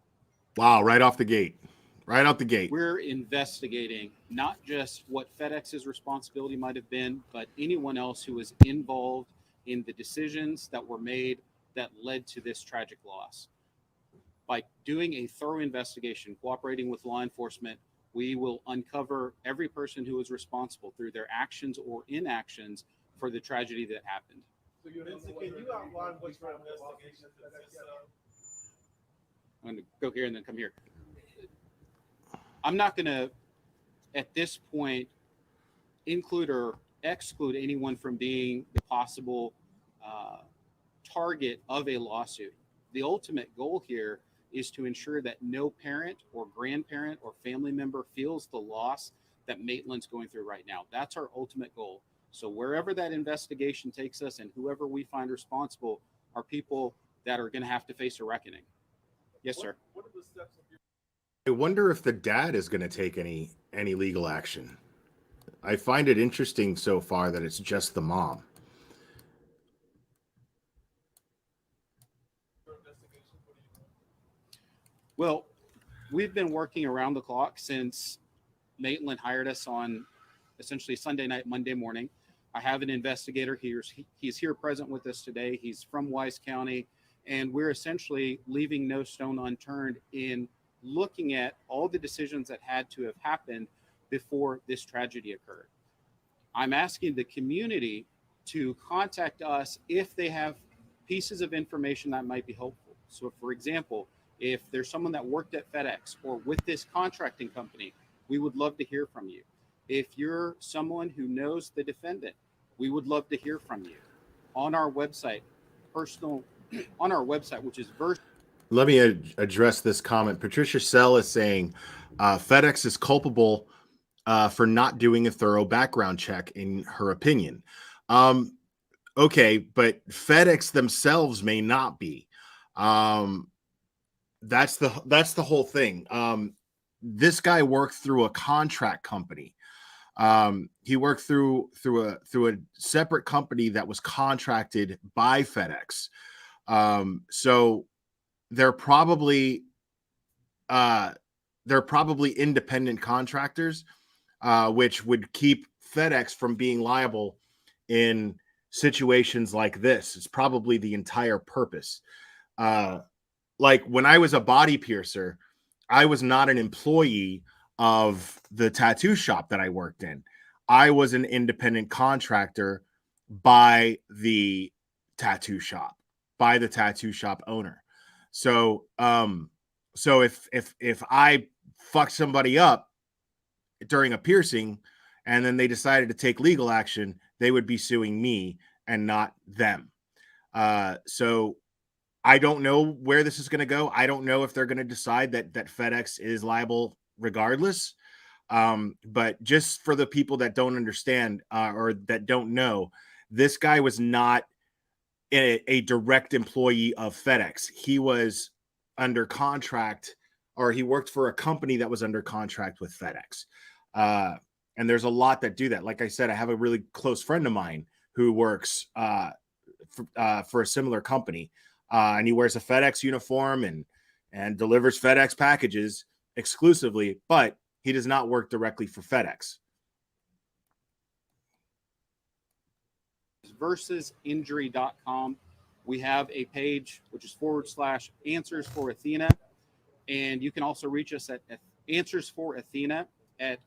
Wow, right off the gate. Right out the gate. We're investigating not just what FedEx's responsibility might have been, but anyone else who was involved in the decisions that were made that led to this tragic loss. By doing a thorough investigation, cooperating with law enforcement, we will uncover every person who was responsible through their actions or inactions for the tragedy that happened. So Vincent, can you outline what's your investigation? I'm going to go here and then come here. I'm not going to, at this point, include or exclude anyone from being the possible target of a lawsuit. The ultimate goal here is to ensure that no parent or grandparent or family member feels the loss that Maitland's going through right now. That's our ultimate goal. So wherever that investigation takes us and whoever we find responsible are people that are going to have to face a reckoning. Yes, sir. What are the steps of your I wonder if the dad is going to take any legal action. I find it interesting so far that it's just the mom. investigation? What are you doing? Well, we've been working around the clock since Maitland hired us on essentially Sunday night, Monday morning. I have an investigator here. He's here present with us today. He's from Wise County, and we're essentially leaving no stone unturned in looking at all the decisions that had to have happened before this tragedy occurred. I'm asking the community to contact us if they have pieces of information that might be helpful. So, for example, if there's someone that worked at FedEx or with this contracting company, we would love to hear from you. If you're someone who knows the defendant, we would love to hear from you. On our website, which is Let me address this comment. Patricia Sell is saying FedEx is culpable for not doing a thorough background check, in her opinion. Okay, but FedEx themselves may not be. That's the whole thing. This guy worked through a contract company. He worked through a separate company that was contracted by FedEx. So they're probably independent contractors, which would keep FedEx from being liable in situations like this. It's probably the entire purpose. Like when I was a body piercer, I was not an employee of the tattoo shop that I worked in. I was an independent contractor by the tattoo shop owner. So, if I fucked somebody up during a piercing and then they decided to take legal action, they would be suing me and not them. So I don't know where this is going to go. I don't know if they're going to decide that FedEx is liable regardless. But just for the people that don't understand or that don't know, this guy was not a direct employee of FedEx. He was under contract, or he worked for a company that was under contract with FedEx. And there's a lot that do that. Like I said, I have a really close friend of mine who works for a similar company, and he wears a FedEx uniform and delivers FedEx packages exclusively, but he does not work directly for FedEx. versusinjury.com. We have a page which is /answers for Athena. And you can also reach us at answers for Athena at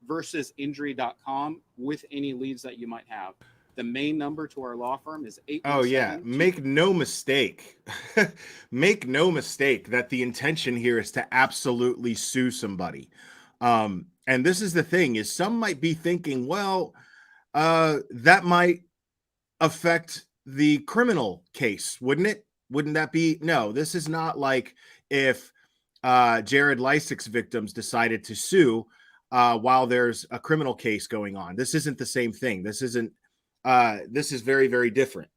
versusinjury.com with any leads that you might have. The main number to our law firm is 817. Oh, yeah. Make no mistake. Make no mistake that the intention here is to absolutely sue somebody. And this is the thing, is some might be thinking, well, that might affect the criminal case, wouldn't it? Wouldn't that be? No, this is not like if Jared Lysick's victims decided to sue while there's a criminal case going on. This isn't the same thing. This isn't. This is very, very different.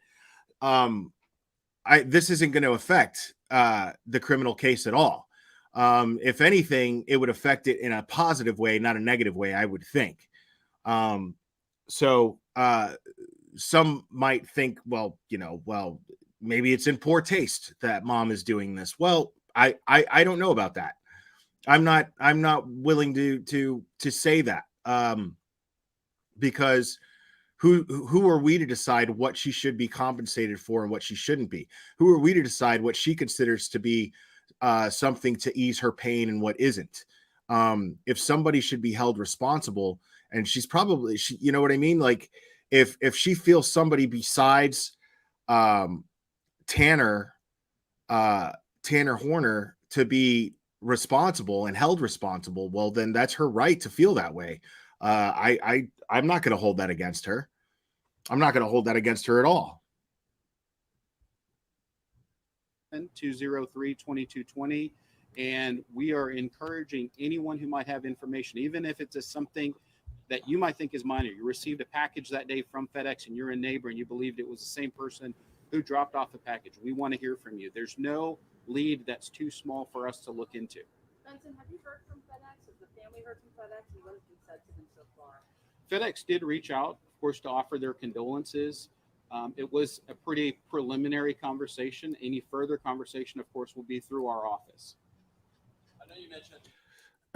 This isn't going to affect the criminal case at all. If anything, it would affect it in a positive way, not a negative way, I would think. So some might think, well, maybe it's in poor taste that mom is doing this. Well, I don't know about that. I'm not willing to say that because who are we to decide what she should be compensated for and what she shouldn't be? Who are we to decide what she considers to be something to ease her pain and what isn't? If somebody should be held responsible, and she's probably, you know what I mean? Like if she feels somebody besides Tanner Horner to be responsible and held responsible, well, then that's her right to feel that way. I'm not going to hold that against her. I'm not going to hold that against her at all. 203-2220. And we are encouraging anyone who might have information, even if it's something that you might think is minor. You received a package that day from FedEx and you're a neighbor and you believed it was the same person who dropped off the package. We want to hear from you. There's no lead that's too small for us to look into. Benson, have you heard from FedEx? Has the family heard from FedEx? And what has been said to them so far? FedEx did reach out, of course, to offer their condolences. It was a pretty preliminary conversation. Any further conversation, of course, will be through our office. I know you mentioned.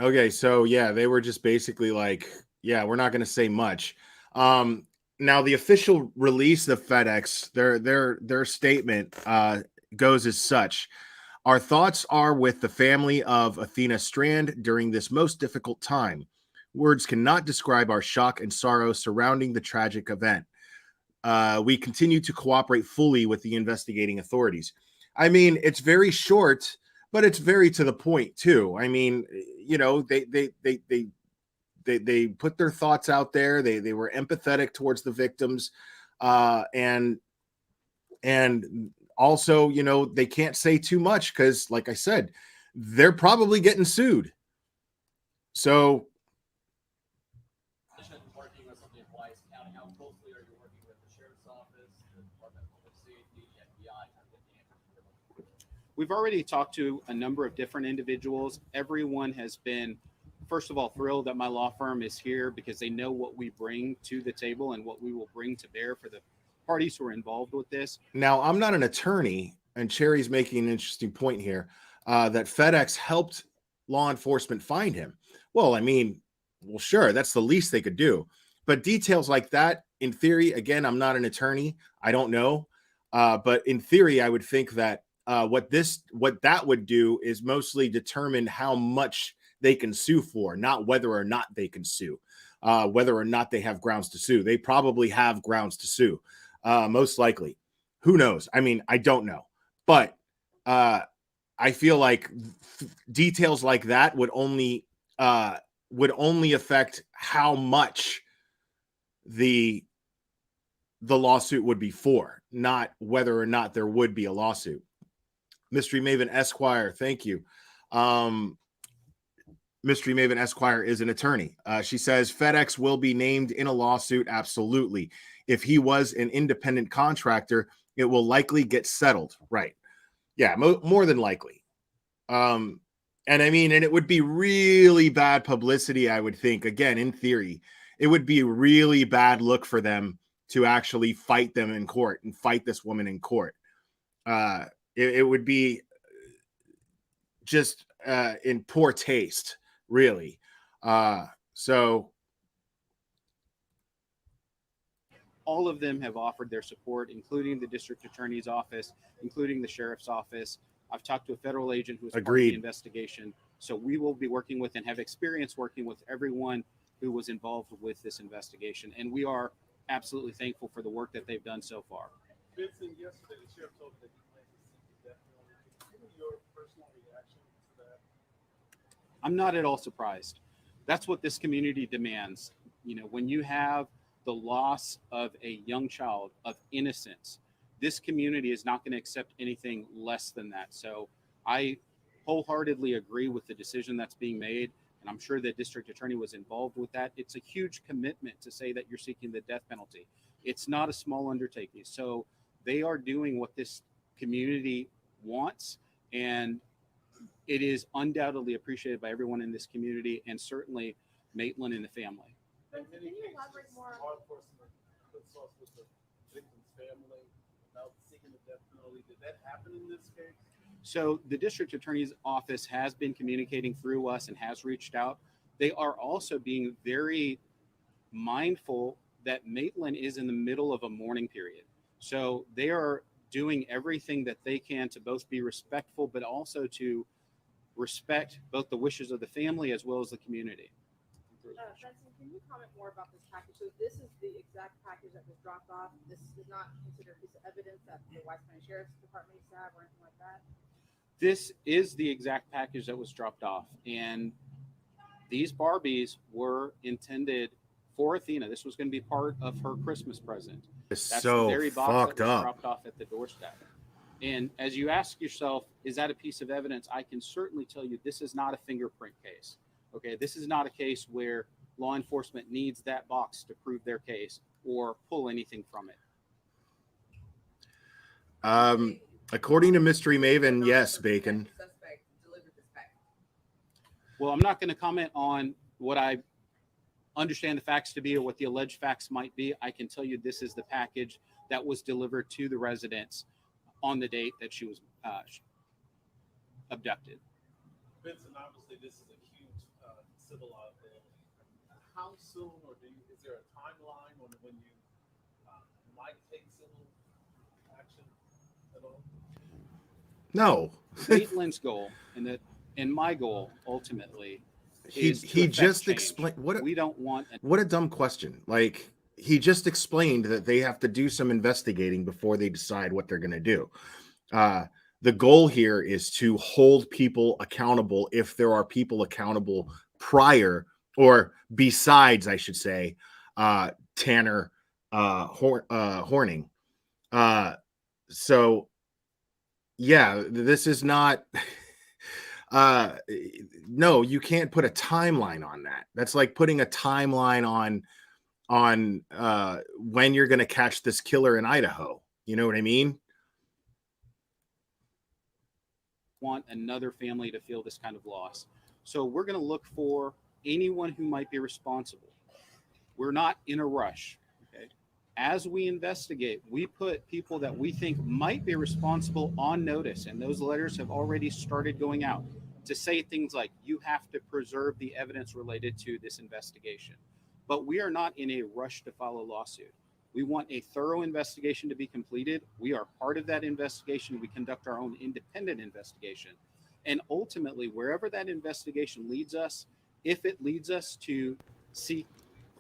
Okay, so yeah, they were just basically like, yeah, we're not going to say much. Now, the official release of FedEx, their statement goes as such. Our thoughts are with the family of Athena Strand during this most difficult time. Words cannot describe our shock and sorrow surrounding the tragic event. We continue to cooperate fully with the investigating authorities. I mean, it's very short, but it's very to the point too. I mean, they put their thoughts out there. They were empathetic towards the victims, and also, they can't say too much because, like I said, they're probably getting sued. So. Working with something in Wise County, how closely are you working with the Sheriff's Office, the Department of Public Safety, the FBI? We've already talked to a number of different individuals. Everyone has been, first of all, thrilled that my law firm is here because they know what we bring to the table and what we will bring to bear for the parties who are involved with this. Now, I'm not an attorney, and Cherry's making an interesting point here, that FedEx helped law enforcement find him. Well, I mean, well, sure, that's the least they could do. But details like that, in theory, again, I'm not an attorney. I don't know. But in theory, I would think that what that would do is mostly determine how much they can sue for, not whether or not they can sue, whether or not they have grounds to sue. They probably have grounds to sue, most likely. Who knows? I mean, I don't know. But I feel like details like that would only affect how much the lawsuit would be for, not whether or not there would be a lawsuit. Mystery Maven Esquire, thank you. Mystery Maven Esquire is an attorney. She says FedEx will be named in a lawsuit. Absolutely. If he was an independent contractor, it will likely get settled. Right. Yeah, more than likely. And I mean, and it would be really bad publicity, I would think. Again, in theory, it would be a really bad look for them to actually fight them in court and fight this woman in court. It would be just in poor taste, really. So all of them have offered their support, including the district attorney's office, including the sheriff's office. I've talked to a federal agent who is part of the investigation. So we will be working with and have experience working with everyone who was involved with this investigation. And we are absolutely thankful for the work that they've done so far. Vincent, yesterday the sheriff told me that he plans to seek the death penalty. What is your personal reaction to that? I'm not at all surprised. That's what this community demands. You know, when you have the loss of a young child, of innocence, this community is not going to accept anything less than that. So I wholeheartedly agree with the decision that's being made, and I'm sure the district attorney was involved with that. It's a huge commitment to say that you're seeking the death penalty. It's not a small undertaking. So they are doing what this community wants, and it is undoubtedly appreciated by everyone in this community, and certainly Maitland and the family. Can you elaborate more on law enforcement puts us with the victim's family about seeking the death penalty? Did that happen in this case? So the district attorney's office has been communicating through us and has reached out. They are also being very mindful that Maitland is in the middle of a mourning period. So they are doing everything that they can to both be respectful, but also to respect both the wishes of the family as well as the community. Benson, can you comment more about this package? So this is the exact package that was dropped off. This is not considered a piece of evidence that the Wise County Sheriff's Department needs to have or anything like that? This is the exact package that was dropped off. And these Barbies were intended for Athena. This was going to be part of her Christmas present. It's That's so the very box fucked that was up. dropped off at the doorstep. And as you ask yourself, is that a piece of evidence? I can certainly tell you this is not a fingerprint case. Okay, this is not a case where law enforcement needs that box to prove their case or pull anything from it. According to Mystery Maven, yes, Bacon. Well, I'm not going to comment on what I understand the facts to be or what the alleged facts might be. I can tell you this is the package that was delivered to the residents on the date that she was abducted. Vincent, obviously this is a huge civil liability. How soon, or is there a timeline on when you might take civil action at all? No. Maitland's goal and my goal ultimately is he just explained what we don't want. What a dumb question. Like, he just explained that they have to do some investigating before they decide what they're going to do. The goal here is to hold people accountable if there are people accountable prior or besides, I should say, Tanner Horning. So yeah, this is not no, you can't put a timeline on that. That's like putting a timeline on when you're going to catch this killer in Idaho. You know what I mean? Want another family to feel this kind of loss. So we're going to look for anyone who might be responsible. We're not in a rush. Okay. As we investigate, we put people that we think might be responsible on notice, and those letters have already started going out to say things like, you have to preserve the evidence related to this investigation. But we are not in a rush to file a lawsuit. We want a thorough investigation to be completed. We are part of that investigation. We conduct our own independent investigation. And ultimately, wherever that investigation leads us, if it leads us to seek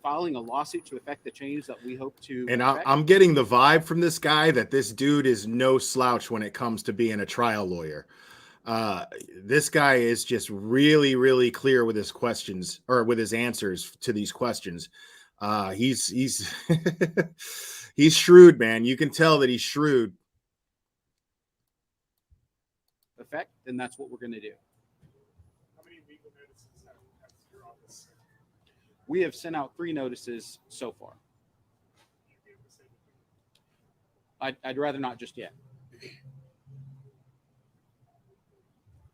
filing a lawsuit to effect the change that we hope to and effect, I'm getting the vibe from this guy that this dude is no slouch when it comes to being a trial lawyer. This guy is just really, really clear with his questions or with his answers to these questions. He's he's shrewd, man. You can tell that he's shrewd. effect, then that's what we're going to do. How many legal notices We have sent out 3 notices so far. I'd rather not just yet.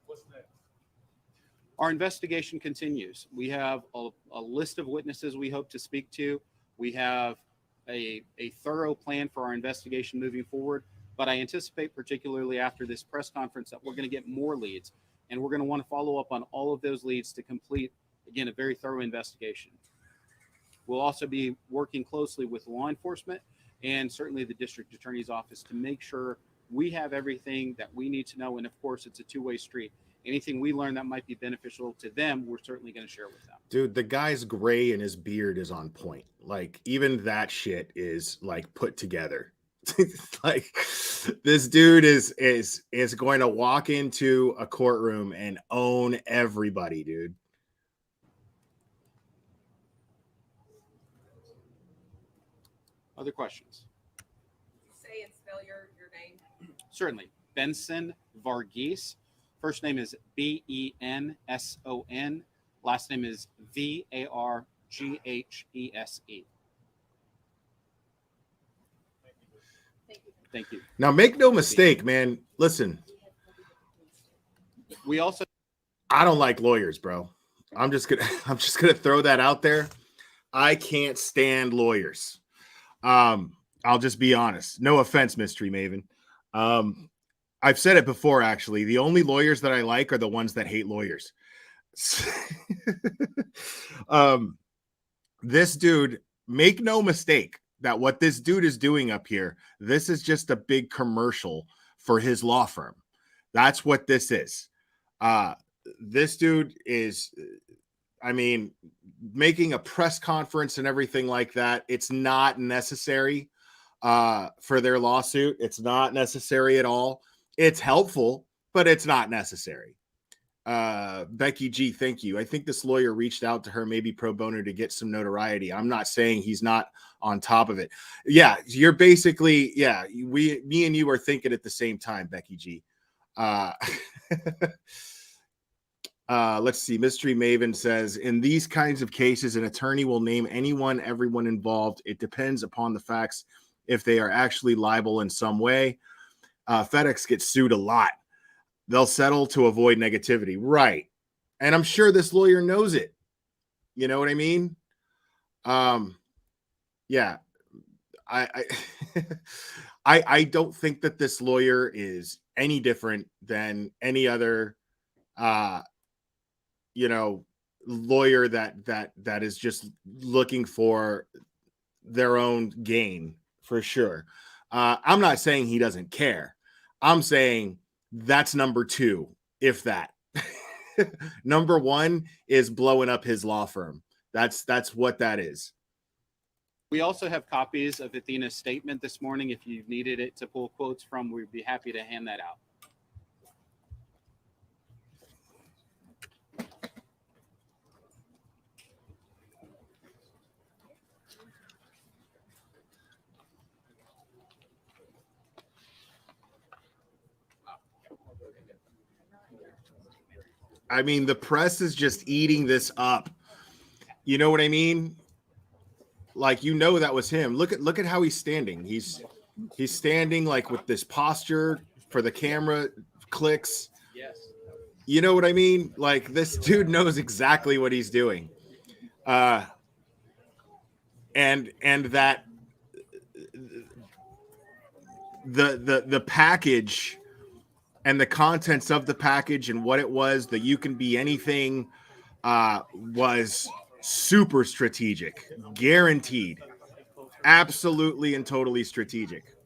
What's next? Our investigation continues. We have a list of witnesses we hope to speak to. We have a thorough plan for our investigation moving forward, but I anticipate, particularly after this press conference, that we're going to get more leads, and we're going to want to follow up on all of those leads to complete, again, a very thorough investigation. We'll also be working closely with law enforcement and certainly the district attorney's office to make sure we have everything that we need to know. And of course, it's a two-way street. Anything we learn that might be beneficial to them, we're certainly going to share with them. Dude, the guy's gray and his beard is on point. Like, even that shit is like put together. Like, this dude is going to walk into a courtroom and own everybody, dude. Other questions? Say and spell your name. Certainly. Benson Varghese. First name is Benson. Last name is Varghese. Thank you. Now, make no mistake, man. Listen, we also, I don't like lawyers, bro. I'm just gonna throw that out there. I can't stand lawyers. I'll just be honest. No offense, Mystery Maven. I've said it before, actually. The only lawyers that I like are the ones that hate lawyers. This dude, make no mistake that what this dude is doing up here, this is just a big commercial for his law firm. That's what this is. This dude is, I mean, making a press conference and everything like that. It's not necessary for their lawsuit. It's not necessary at all. It's helpful, but it's not necessary. Becky G, thank you. I think this lawyer reached out to her, maybe pro bono, to get some notoriety. I'm not saying he's not on top of it. Yeah, you're basically, yeah, me and you are thinking at the same time, Becky G. Let's see. Mystery Maven says, in these kinds of cases, an attorney will name everyone involved. It depends upon the facts if they are actually liable in some way. FedEx gets sued a lot. They'll settle to avoid negativity. Right. And I'm sure this lawyer knows it. You know what I mean? Yeah. I don't think that this lawyer is any different than any other lawyer that is just looking for their own gain, for sure. I'm not saying he doesn't care. I'm saying that's number 2, if that. Number 1 is blowing up his law firm. That's what that is. We also have copies of Athena's statement this morning. If you needed it to pull quotes from, we'd be happy to hand that out. I mean, the press is just eating this up. You know what I mean? Like, that was him. Look at how he's standing. He's standing like with this posture for the camera clicks. Yes. You know what I mean? Like, this dude knows exactly what he's doing. And that the package and the contents of the package and what it was, that you can be anything, was super strategic, guaranteed, absolutely and totally strategic.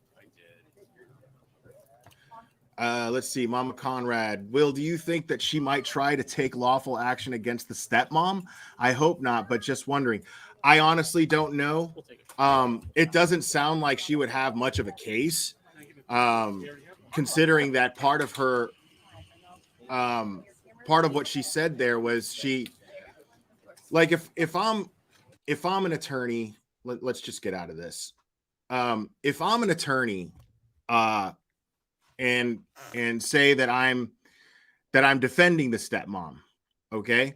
Let's see, Mama Conrad. Will, do you think that she might try to take lawful action against the stepmom? I hope not, but just wondering. I honestly don't know. It doesn't sound like she would have much of a case, considering that part of her, part of what she said there was she, like, if I'm an attorney, let's just get out of this. If I'm an attorney, and say that I'm defending the stepmom, okay?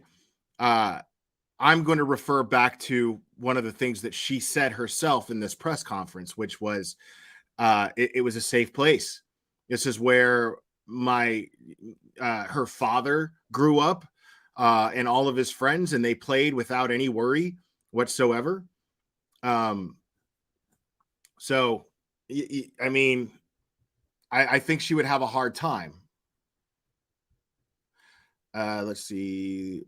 I'm going to refer back to one of the things that she said herself in this press conference, which was it was a safe place. This is where her father grew up and all of his friends, and they played without any worry whatsoever. So, I mean, I think she would have a hard time. Let's see.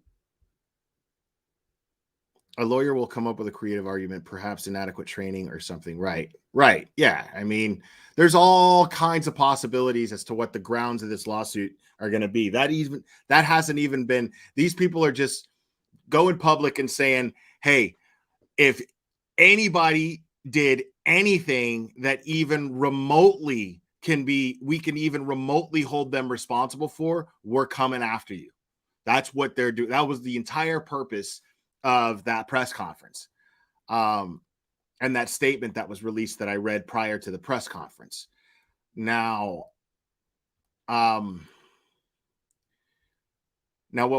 A lawyer will come up with a creative argument, perhaps inadequate training or something. Right. Yeah. I mean, there's all kinds of possibilities as to what the grounds of this lawsuit are going to be. That hasn't even been, these people are just going public and saying, hey, if anybody did anything that even remotely we can even remotely hold them responsible for, we're coming after you. That's what they're doing. That was the entire purpose of that press conference. And that statement that was released that I read prior to the press conference. Now what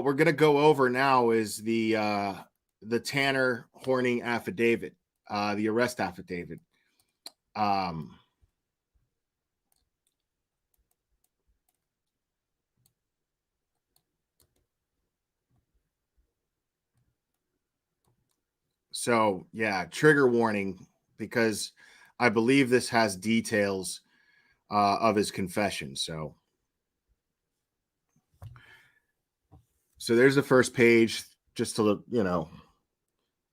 we're going to go over now is the Tanner Horning affidavit, the arrest affidavit. So, yeah, trigger warning, because I believe this has details of his confession. So there's the first page, just to look,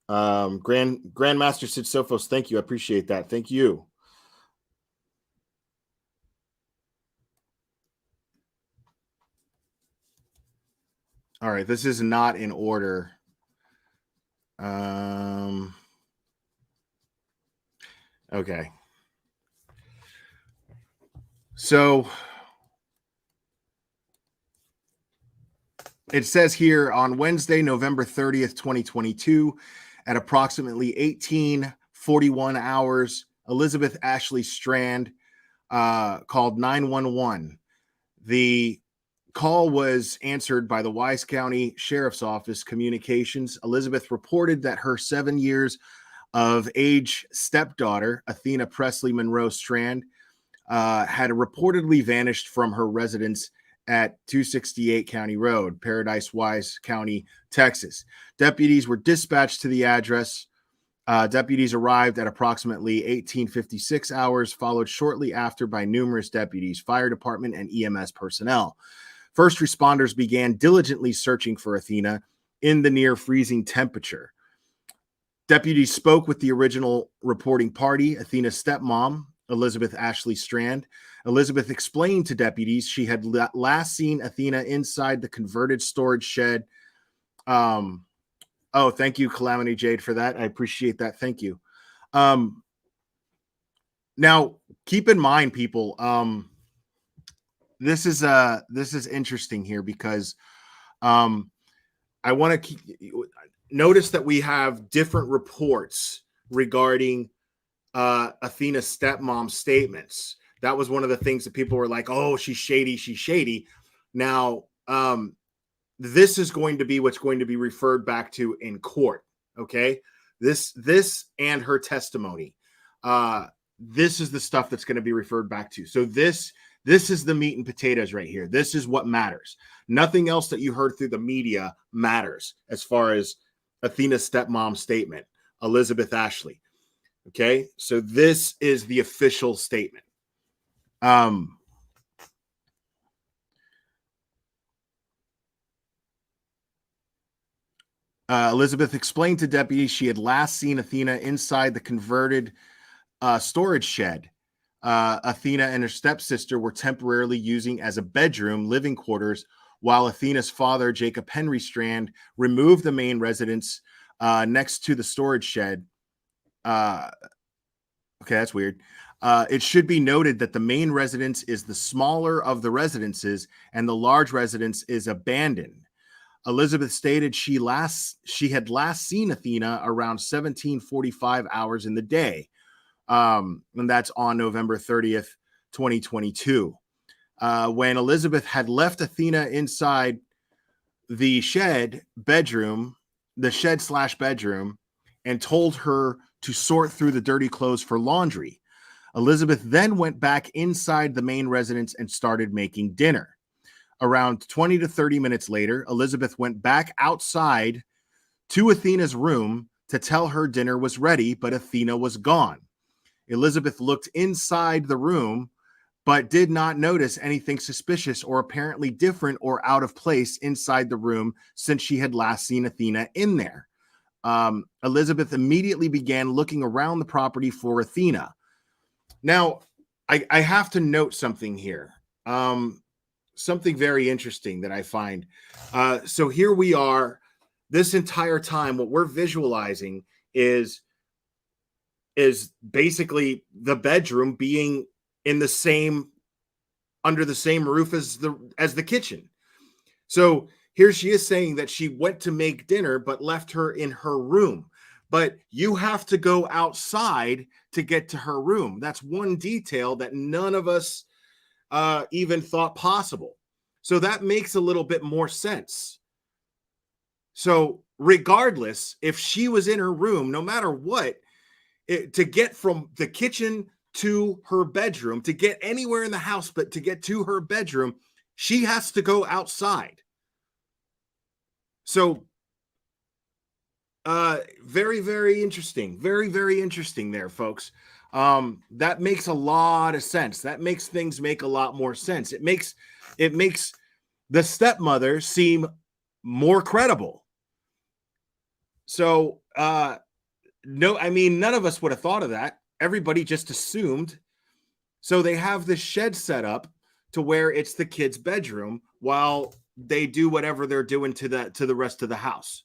Grandmaster Sid Sophos, thank you. I appreciate that. Thank you. All right, this is not in order. Okay. So it says here, on Wednesday, November 30th, 2022, at approximately 18:41 hours, Elizabeth Ashley Strand called 911. The call was answered by the Wise County Sheriff's Office Communications. Elizabeth reported that her 7 years of age stepdaughter, Athena Presley Monroe Strand, had reportedly vanished from her residence at 268 County Road, Paradise Wise County, Texas. Deputies were dispatched to the address. Deputies arrived at approximately 18:56 hours, followed shortly after by numerous deputies, fire department, and EMS personnel. First responders began diligently searching for Athena in the near freezing temperature. Deputies spoke with the original reporting party, Athena's stepmom, Elizabeth Ashley Strand. Elizabeth explained to deputies she had last seen Athena inside the converted storage shed. Oh, thank you, Calamity Jade, for that. I appreciate that. Thank you. Now, keep in mind, people, this is interesting here, because I want to notice that we have different reports regarding Athena's stepmom's statements. That was one of the things that people were like, oh, she's shady. Now, this is going to be what's going to be referred back to in court. Okay. This and her testimony. This is the stuff that's going to be referred back to. So this is the meat and potatoes right here. This is what matters. Nothing else that you heard through the media matters as far as Athena's stepmom's statement, Elizabeth Ashley. Okay. So this is the official statement. Elizabeth explained to deputies she had last seen Athena inside the converted storage shed Athena and her stepsister were temporarily using as a bedroom, living quarters, while Athena's father, Jacob Henry Strand, removed the main residence next to the storage shed. Okay, that's weird. It should be noted that the main residence is the smaller of the residences, and the large residence is abandoned. Elizabeth stated she had last seen Athena around 17:45 hours in the day, and that's on November 30th, 2022. When Elizabeth had left Athena inside the shed bedroom, the shed / bedroom and told her to sort through the dirty clothes for laundry. Elizabeth then went back inside the main residence and started making dinner. Around 20 to 30 minutes later, Elizabeth went back outside to Athena's room to tell her dinner was ready, but Athena was gone. Elizabeth looked inside the room, but did not notice anything suspicious or apparently different or out of place inside the room since she had last seen Athena in there. Elizabeth immediately began looking around the property for Athena. Now, I have to note something here. Something very interesting that I find. So here we are. This entire time, what we're visualizing is basically the bedroom being in the same, under the same roof as the kitchen. So here she is saying that she went to make dinner, but left her in her room. But you have to go outside to get to her room. That's one detail that none of us even thought possible. So that makes a little bit more sense. So regardless, if she was in her room, no matter what, to get from the kitchen to her bedroom, to get anywhere in the house, but to get to her bedroom, she has to go outside. So very, very interesting. Very, very interesting there, folks. That makes a lot of sense. That makes things make a lot more sense. It makes the stepmother seem more credible. So, no, I mean, none of us would have thought of that. Everybody just assumed. So they have this shed set up to where it's the kid's bedroom while they do whatever they're doing to the rest of the house.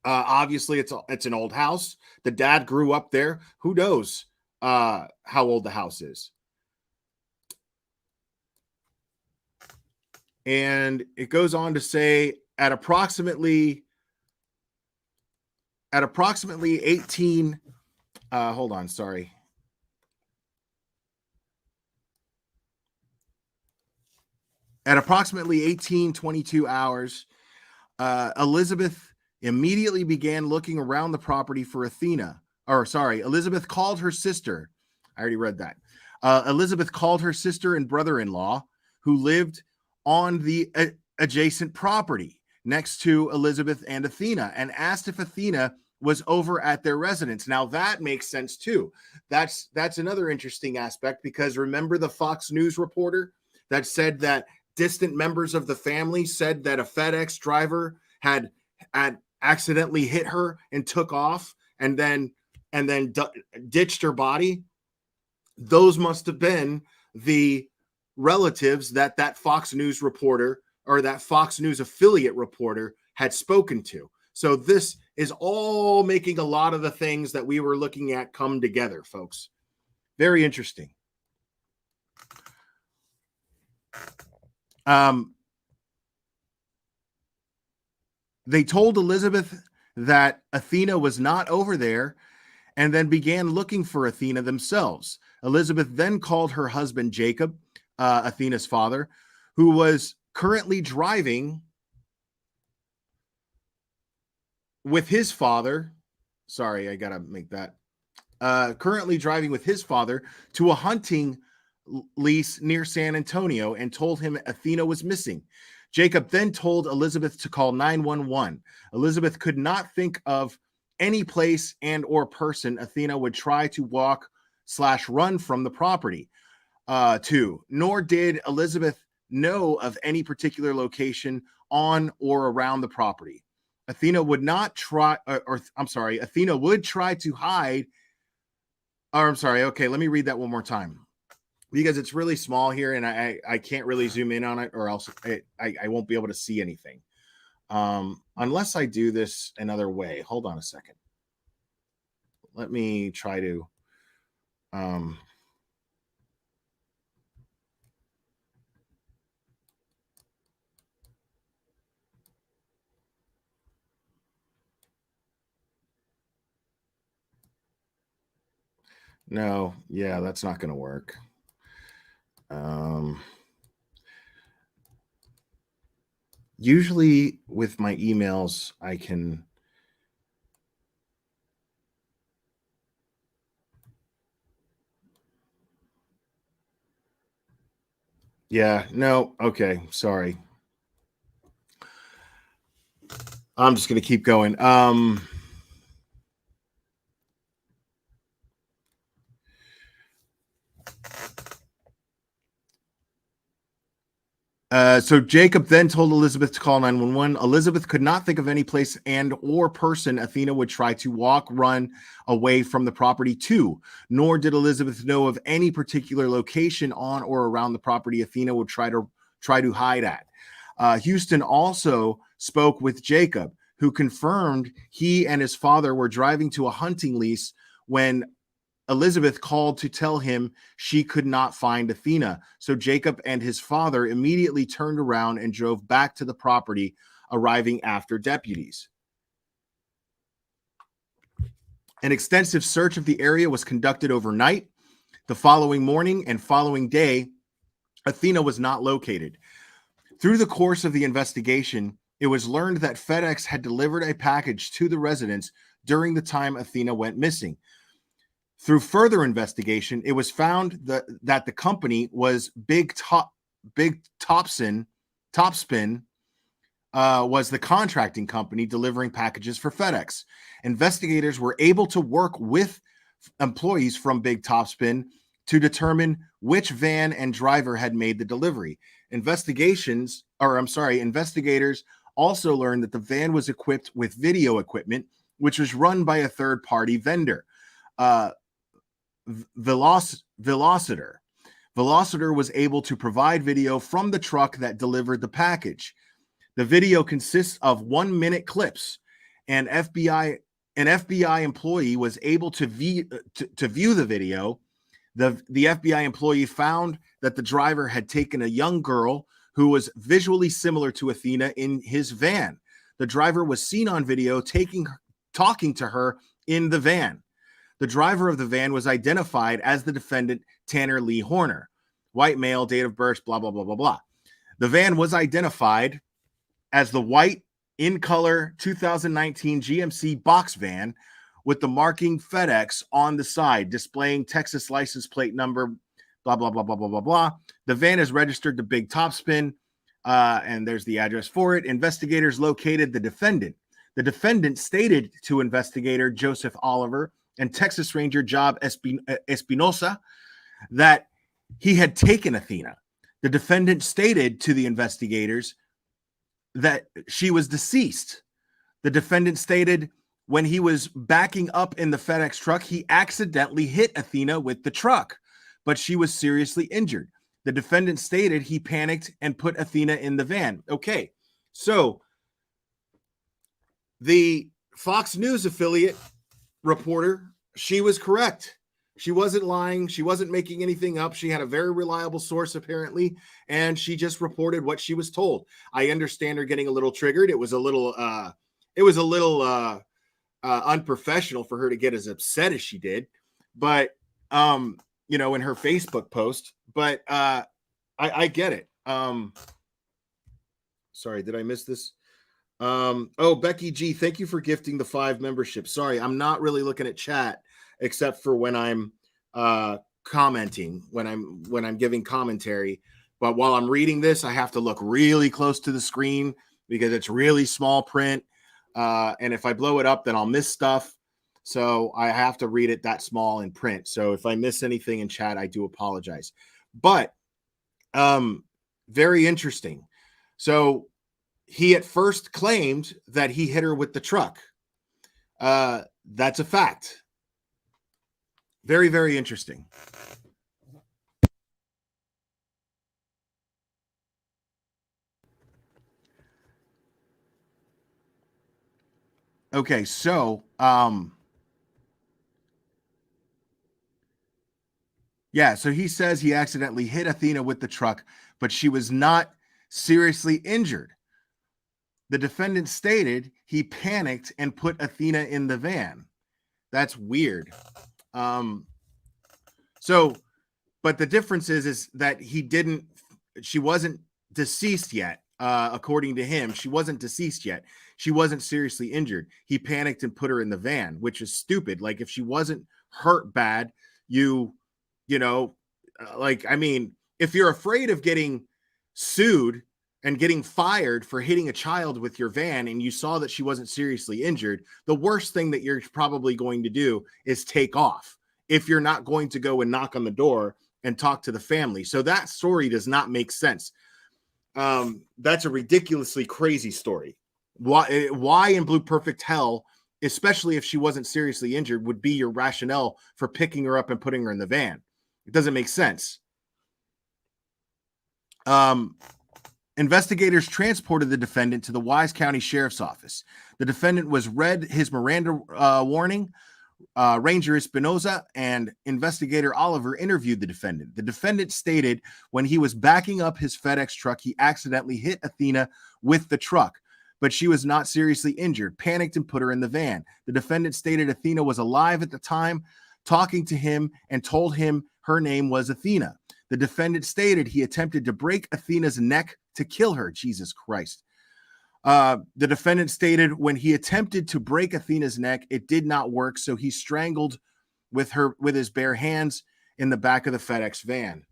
Obviously, it's an old house. The dad grew up there. Who knows how old the house is? And it goes on to say at approximately 18. Hold on, sorry. At approximately 18:22 hours, Elizabeth immediately began looking around the property for Athena. Elizabeth called her sister. I already read that. Elizabeth called her sister and brother-in-law who lived on the adjacent property next to Elizabeth and Athena and asked if Athena was over at their residence. Now that makes sense too. That's another interesting aspect, because remember the Fox News reporter that said that distant members of the family said that a FedEx driver had accidentally hit her and took off and then ditched her body. Those must have been the relatives that Fox News reporter, or that Fox News affiliate reporter, had spoken to. So this is all making a lot of the things that we were looking at come together, folks. Very interesting. They told Elizabeth that Athena was not over there and then began looking for Athena themselves. Elizabeth then called her husband, Jacob, Athena's father, who was currently driving with his father. Sorry, I got to make that. Currently driving with his father to a hunting lease near San Antonio and told him Athena was missing. Jacob then told Elizabeth to call 911. Elizabeth could not think of any place and or person Athena would try to walk / run from the property to, nor did Elizabeth know of any particular location on or around the property. Athena would not try, Athena would try to hide. Okay, let me read that one more time, because it's really small here and I can't really zoom in on it, or else I won't be able to see anything. Unless I do this another way. Hold on a second. Let me try to no, yeah, that's not going to work. Usually with my emails, I can. Yeah, no, okay, sorry. I'm just going to keep going. So Jacob then told Elizabeth to call 911. Elizabeth could not think of any place and or person Athena would try to walk, run away from the property to, nor did Elizabeth know of any particular location on or around the property Athena would try to hide at. Houston also spoke with Jacob, who confirmed he and his father were driving to a hunting lease when Elizabeth called to tell him she could not find Athena. So Jacob and his father immediately turned around and drove back to the property, arriving after deputies. An extensive search of the area was conducted overnight. The following morning and following day, Athena was not located. Through the course of the investigation, it was learned that FedEx had delivered a package to the residence during the time Athena went missing. Through further investigation, it was found that the company was Big Topspin was the contracting company delivering packages for FedEx. Investigators were able to work with employees from Big Topspin to determine which van and driver had made the delivery. Investigators also learned that the van was equipped with video equipment, which was run by a third-party vendor. Velocitor was able to provide video from the truck that delivered the package. The video consists of 1-minute clips. An FBI employee was able to view the video. The FBI employee found that the driver had taken a young girl who was visually similar to Athena in his van. The driver was seen on video talking to her in the van. The driver of the van was identified as the defendant, Tanner Lee Horner. White male, date of birth, blah, blah, blah, blah, blah. The van was identified as the white, in-color 2019 GMC box van with the marking FedEx on the side, displaying Texas license plate number, blah, blah, blah, blah, blah, blah, blah. The van is registered to Big Topspin, and there's the address for it. Investigators located the defendant. The defendant stated to investigator Joseph Oliver and Texas Ranger Job Espinosa that he had taken Athena. The defendant stated to the investigators that she was deceased. The defendant stated when he was backing up in the FedEx truck, he accidentally hit Athena with the truck, but she was seriously injured. The defendant stated he panicked and put Athena in the van. Okay, so the Fox News affiliate reporter, she was correct. She wasn't lying. She wasn't making anything up. She had a very reliable source, apparently, and she just reported what she was told. I understand her getting a little triggered. It was a little unprofessional for her to get as upset as she did, but in her Facebook post. But I get it. Sorry, did I miss this? Becky G, thank you for gifting the 5 memberships. Sorry, I'm not really looking at chat except for when I'm commenting, when I'm giving commentary. But while I'm reading this, I have to look really close to the screen because it's really small print. And if I blow it up, then I'll miss stuff. So I have to read it that small in print. So if I miss anything in chat, I do apologize. But very interesting. So he at first claimed that he hit her with the truck. That's a fact. Very, very interesting. Okay, so so he says he accidentally hit Athena with the truck, but she was not seriously injured. The defendant stated he panicked and put Athena in the van. That's weird. But the difference is that she wasn't deceased yet. according to him, she wasn't deceased yet. She wasn't seriously injured. He panicked and put her in the van, which is stupid. Like, if she wasn't hurt bad, you know, like, I mean, if you're afraid of getting sued and getting fired for hitting a child with your van and you saw that she wasn't seriously injured, the worst thing that you're probably going to do is take off if you're not going to go and knock on the door and talk to the family. So that story does not make sense. That's a ridiculously crazy story. Why in blue perfect hell, especially if she wasn't seriously injured, would be your rationale for picking her up and putting her in the van? It doesn't make sense. Investigators transported the defendant to the Wise County Sheriff's Office. The defendant was read his Miranda warning. Ranger Espinoza and investigator Oliver interviewed the defendant. The defendant stated when he was backing up his FedEx truck, he accidentally hit Athena with the truck, but she was not seriously injured, panicked, and put her in the van. The defendant stated Athena was alive at the time, talking to him, and told him her name was Athena. The defendant stated he attempted to break Athena's neck to kill her. Jesus Christ. The defendant stated when he attempted to break Athena's neck, it did not work, so he strangled with his bare hands in the back of the FedEx van.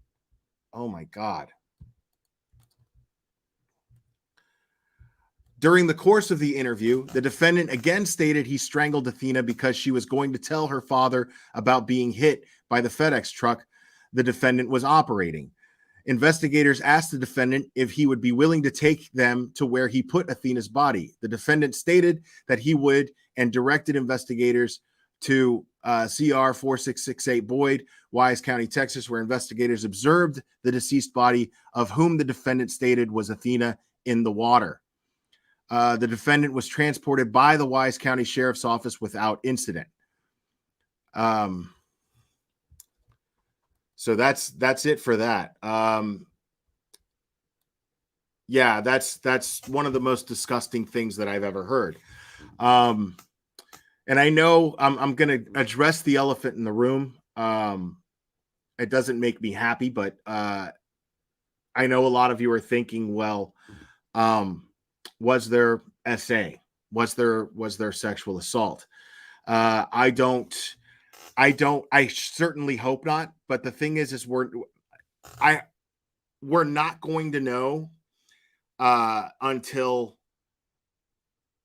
Oh my God. During the course of the interview, the defendant again stated he strangled Athena because she was going to tell her father about being hit by the FedEx truck the defendant was operating. Investigators asked the defendant if he would be willing to take them to where he put Athena's body. The defendant stated that he would and directed investigators to CR 4668 Boyd, Wise County, Texas, where investigators observed the deceased body of whom the defendant stated was Athena in the water. The defendant was transported by the Wise County Sheriff's Office without incident. So that's it for that. Yeah, that's one of the most disgusting things that I've ever heard. And I know I'm going to address the elephant in the room. It doesn't make me happy, but I know a lot of you are thinking, well, was there SA? Was there sexual assault? I certainly hope not. But the thing is we're not going to know until,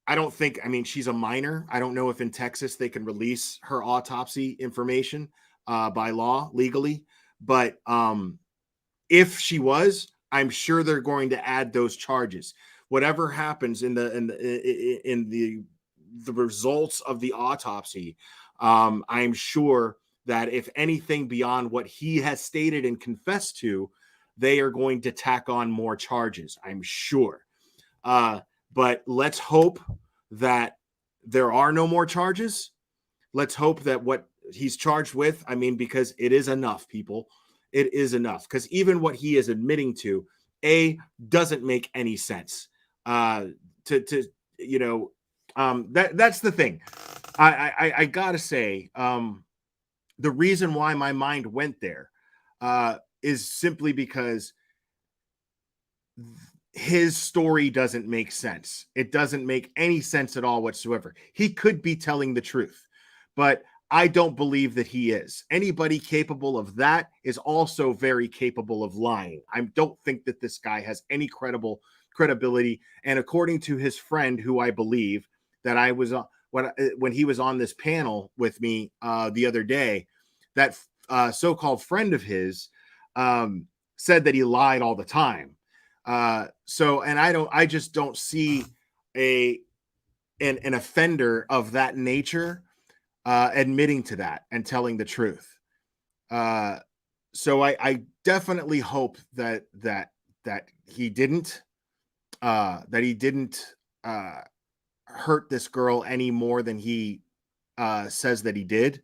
I don't think, I mean, she's a minor. I don't know if in Texas they can release her autopsy information by law legally, but if she was, I'm sure they're going to add those charges. Whatever happens in the results of the autopsy, I'm sure that if anything beyond what he has stated and confessed to, they are going to tack on more charges, I'm sure. But let's hope that there are no more charges. Let's hope that what he's charged with, I mean, because it is enough, people. It is enough. Because even what he is admitting to, doesn't make any sense. That's the thing. I gotta say, the reason why my mind went there is simply because his story doesn't make sense. It doesn't make any sense at all whatsoever. He could be telling the truth, but I don't believe that he is. Anybody capable of that is also very capable of lying. I don't think that this guy has any credibility. And according to his friend, who I believe that I was when he was on this panel with me the other day, that so-called friend of his said that he lied all the time. I just don't see an offender of that nature admitting to that and telling the truth. So I definitely hope that he didn't hurt this girl any more than he says that he did.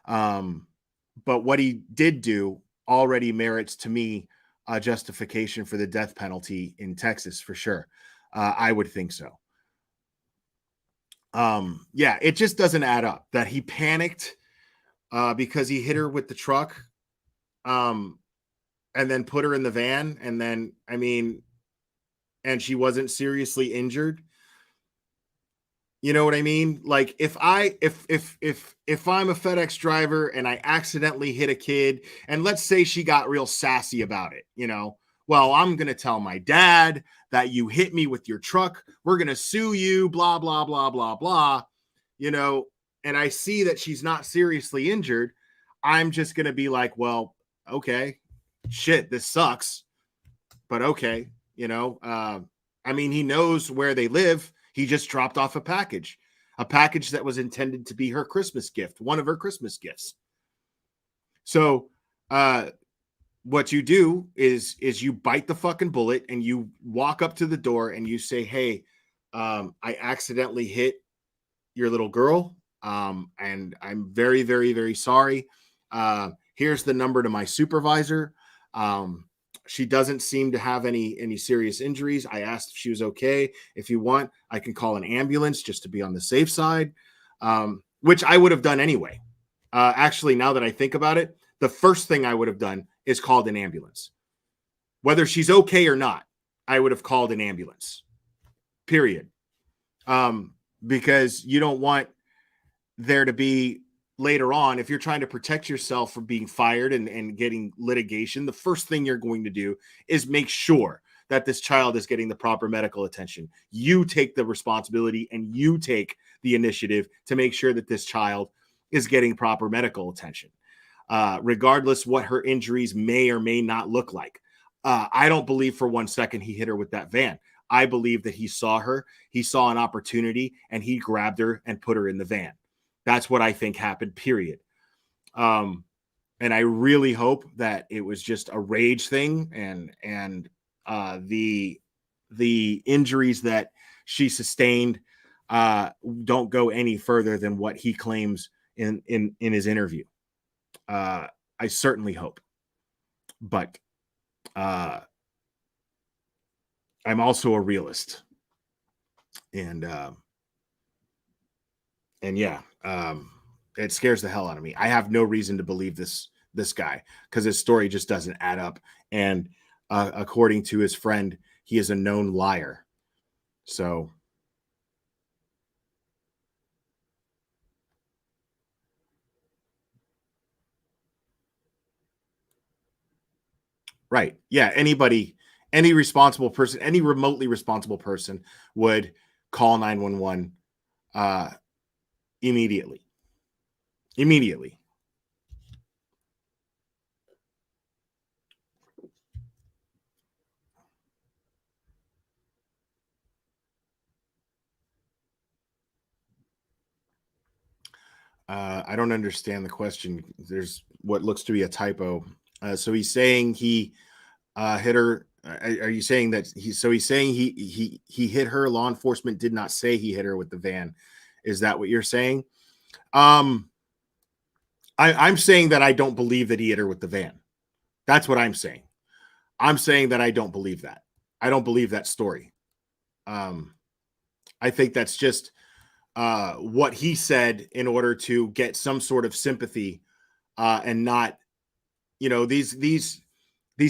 But what he did do already merits, to me, a justification for the death penalty in Texas, for sure. I would think so. Yeah, it just doesn't add up that he panicked because he hit her with the truck and then put her in the van. And then, I mean, and she wasn't seriously injured. You know what I mean? Like if I'm a FedEx driver and I accidentally hit a kid, and let's say she got real sassy about it, well, I'm going to tell my dad that you hit me with your truck. We're going to sue you, blah, blah, blah, blah, blah, and I see that she's not seriously injured. I'm just going to be like, well, okay, shit, this sucks, but okay. I mean, he knows where they live. He just dropped off a package that was intended to be her Christmas gift, one of her Christmas gifts. So, what you do is you bite the fucking bullet and you walk up to the door and you say, hey, I accidentally hit your little girl. And I'm very, very, very sorry. Here's the number to my supervisor. She doesn't seem to have any serious injuries. I asked if she was okay. If you want, I can call an ambulance just to be on the safe side, which I would have done anyway. Actually, now that I think about it, the first thing I would have done is called an ambulance. Whether she's okay or not, I would have called an ambulance, period. Because you don't want there to be later on, if you're trying to protect yourself from being fired and getting litigation, the first thing you're going to do is make sure that this child is getting the proper medical attention. You take the responsibility and you take the initiative to make sure that this child is getting proper medical attention, regardless what her injuries may or may not look like. I don't believe for 1 second he hit her with that van. I believe that he saw her, he saw an opportunity, and he grabbed her and put her in the van. That's what I think happened, period. And I really hope that it was just a rage thing and the injuries that she sustained don't go any further than what he claims in his interview. I certainly hope. But I'm also a realist. And yeah, it scares the hell out of me. I have no reason to believe this guy because his story just doesn't add up. And according to his friend, he is a known liar. So right. Yeah, any responsible person, any remotely responsible person would call 911 immediately. I don't understand the question. There's what looks to be a typo. So he's saying he hit her. Are you saying that he's saying he hit her? Law enforcement did not say he hit her with the van. Is that what you're saying? I'm saying that I don't believe that he hit her with the van. That's what I'm saying. I'm saying that I don't believe that. I don't believe that story. I think that's just what he said in order to get some sort of sympathy and not, these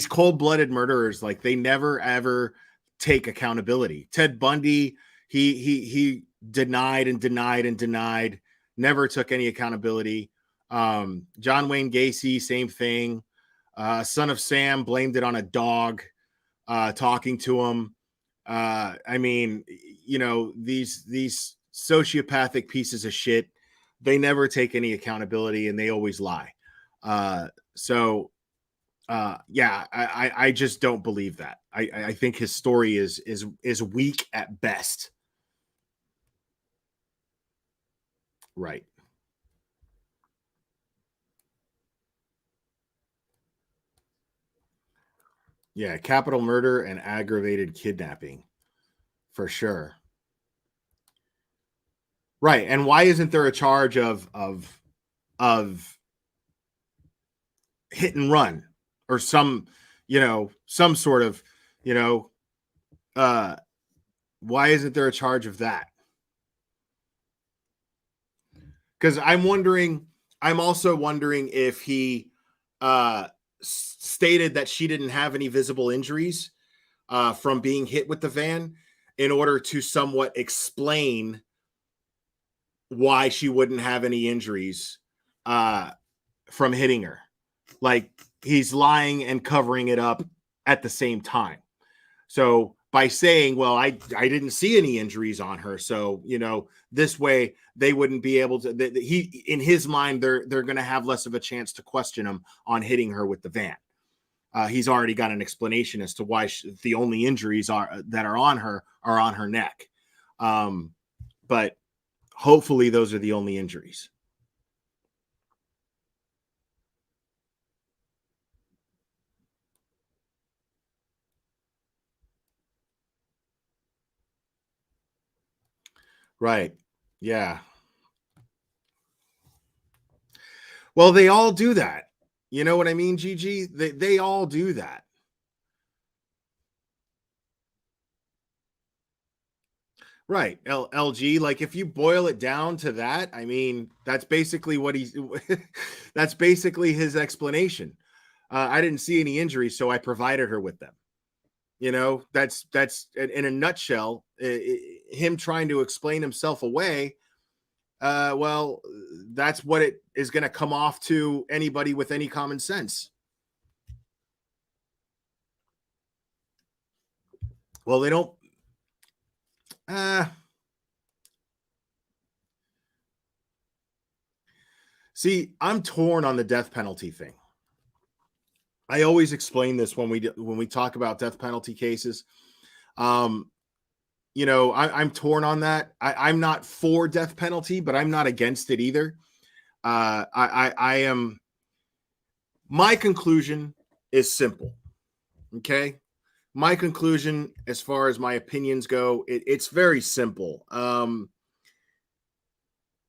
cold-blooded murderers, like they never ever take accountability. Ted Bundy, he denied and denied and denied, never took any accountability. John Wayne Gacy, same thing. Son of Sam blamed it on a dog talking to him. I mean, these sociopathic pieces of shit, they never take any accountability and they always lie. Yeah, I just don't believe that. I think his story is weak at best. Right. Yeah, capital murder and aggravated kidnapping, for sure. Right, and why isn't there a charge of hit and run or some sort of, why isn't there a charge of that? Because I'm also wondering if he stated that she didn't have any visible injuries. from being hit with the van in order to somewhat explain why she wouldn't have any injuries from hitting her. Like, he's lying and covering it up at the same time. So by saying, well, I didn't see any injuries on her, so, you know, this way they wouldn't be able to, he, in his mind, they're going to have less of a chance to question him on hitting her with the van. He's already got an explanation as to why the only injuries that are on her neck. But hopefully those are the only injuries. Right. Yeah. Well, they all do that. You know what I mean, Gigi? They all do that. Right. LG, like, if you boil it down to that, I mean, that's basically what that's basically his explanation. I didn't see any injuries, so I provided her with them. You know, that's in a nutshell, him trying to explain himself away. Well, that's what it is going to come off to anybody with any common sense. Well, they don't. See, I'm torn on the death penalty thing. I always explain this when we talk about death penalty cases. You know, I'm torn on that. I'm not for death penalty, but I'm not against it either. I am. My conclusion is simple. Okay. My conclusion, as far as my opinions go, it's very simple.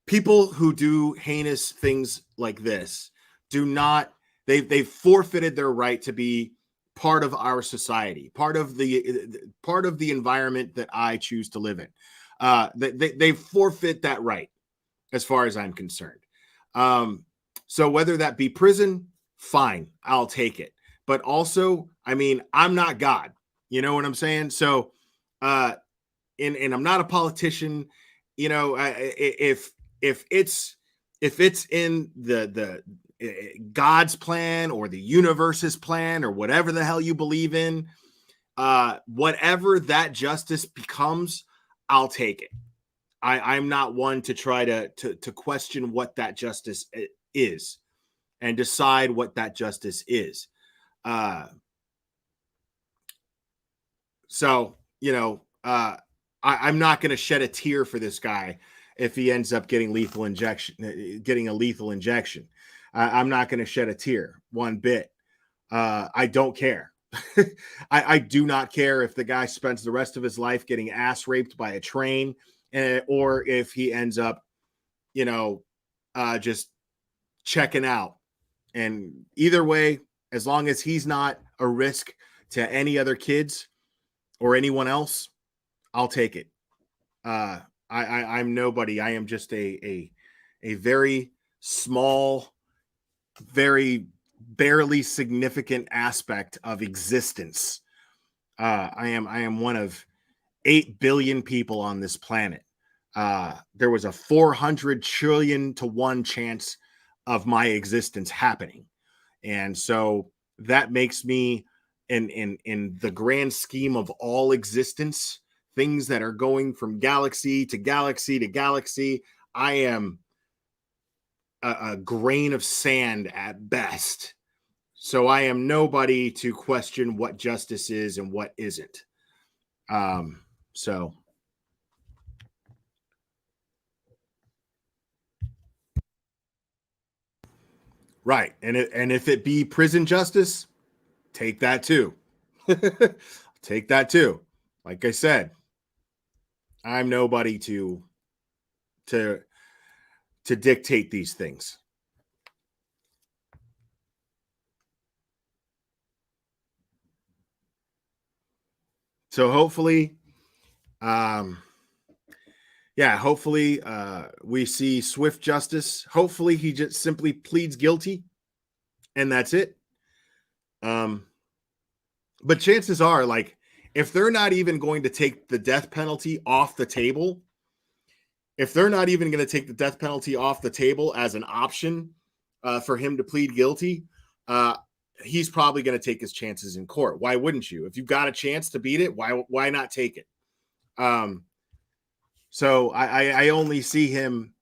People who do heinous things like this do not, they've forfeited their right to be part of our society, part of the environment that I choose to live in. They forfeit that right, as far as I'm concerned. So whether that be prison, fine, I'll take it. But also, I mean, I'm not God. You know what I'm saying? So, and I'm not a politician. You know, if it's in the God's plan or the universe's plan or whatever the hell you believe in, whatever that justice becomes, I'll take it. I'm not one to try to question what that justice is and decide what that justice is. So, you know, I'm not going to shed a tear for this guy if he ends up getting a lethal injection. I'm not going to shed a tear one bit. I don't care. I do not care if the guy spends the rest of his life getting ass raped by a train, or if he ends up, you know, just checking out. And either way, as long as he's not a risk to any other kids or anyone else, I'll take it. I'm nobody. I am just a very small, very barely significant aspect of existence. I am one of 8 billion people on this planet. There was a 400 trillion to 1 chance of my existence happening. And so that makes me, in the grand scheme of all existence, things that are going from galaxy to galaxy to galaxy, I am a grain of sand at best. So I am nobody to question what justice is and what isn't. So right. And if it be prison justice, take that too. Take that too. Like I said, I'm nobody to dictate these things. So hopefully, hopefully we see swift justice. Hopefully he just simply pleads guilty and that's it. But chances are, like, if they're not even going to take the death penalty off the table, if they're not even going to take the death penalty off the table as an option for him to plead guilty, he's probably going to take his chances in court. Why wouldn't you? If you've got a chance to beat it, why not take it? So I only see him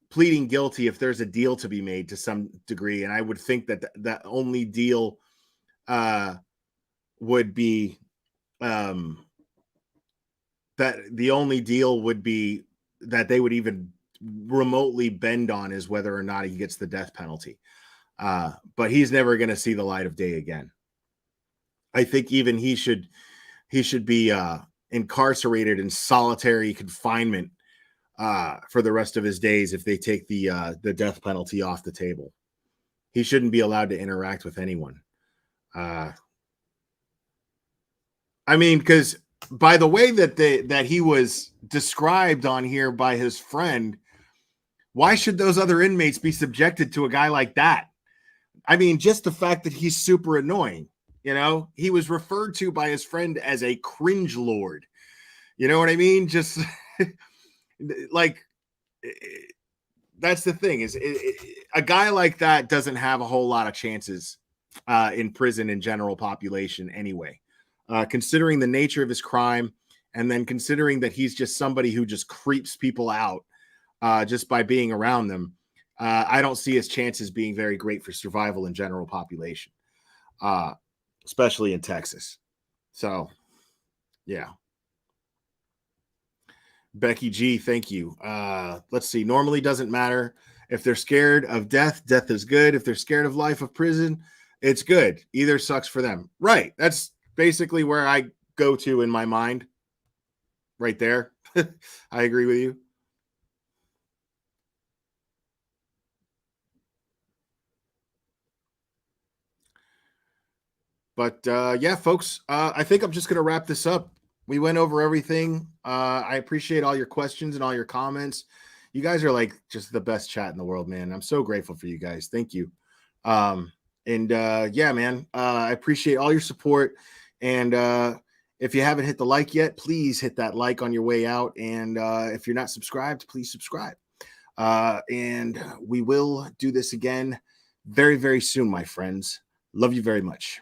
pleading guilty if there's a deal to be made to some degree, and I would think that that only deal would be that the only deal would be that they would even remotely bend on is whether or not he gets the death penalty. But he's never going to see the light of day again. I think even he should be incarcerated in solitary confinement for the rest of his days if they take the death penalty off the table. He shouldn't be allowed to interact with anyone. I mean, because by the way that he was described on here by his friend, why should those other inmates be subjected to a guy like that? I mean, just the fact that he's super annoying. You know, he was referred to by his friend as a cringe lord. You know what I mean? Just like, that's the thing is a guy like that doesn't have a whole lot of chances in prison in general population anyway, considering the nature of his crime. And then considering that he's just somebody who just creeps people out just by being around them. I don't see his chances being very great for survival in general population. Especially in Texas. So, yeah. Becky G, thank you. Let's see. Normally doesn't matter. If they're scared of death, death is good. If they're scared of life of prison, it's good. Either sucks for them. Right. That's basically where I go to in my mind. Right there. I agree with you. But yeah, folks, I think I'm just going to wrap this up. We went over everything. I appreciate all your questions and all your comments. You guys are like just the best chat in the world, man. I'm so grateful for you guys. Thank you. Yeah, man, I appreciate all your support. And if you haven't hit the like yet, please hit that like on your way out. And if you're not subscribed, please subscribe. And we will do this again very, very soon, my friends. Love you very much.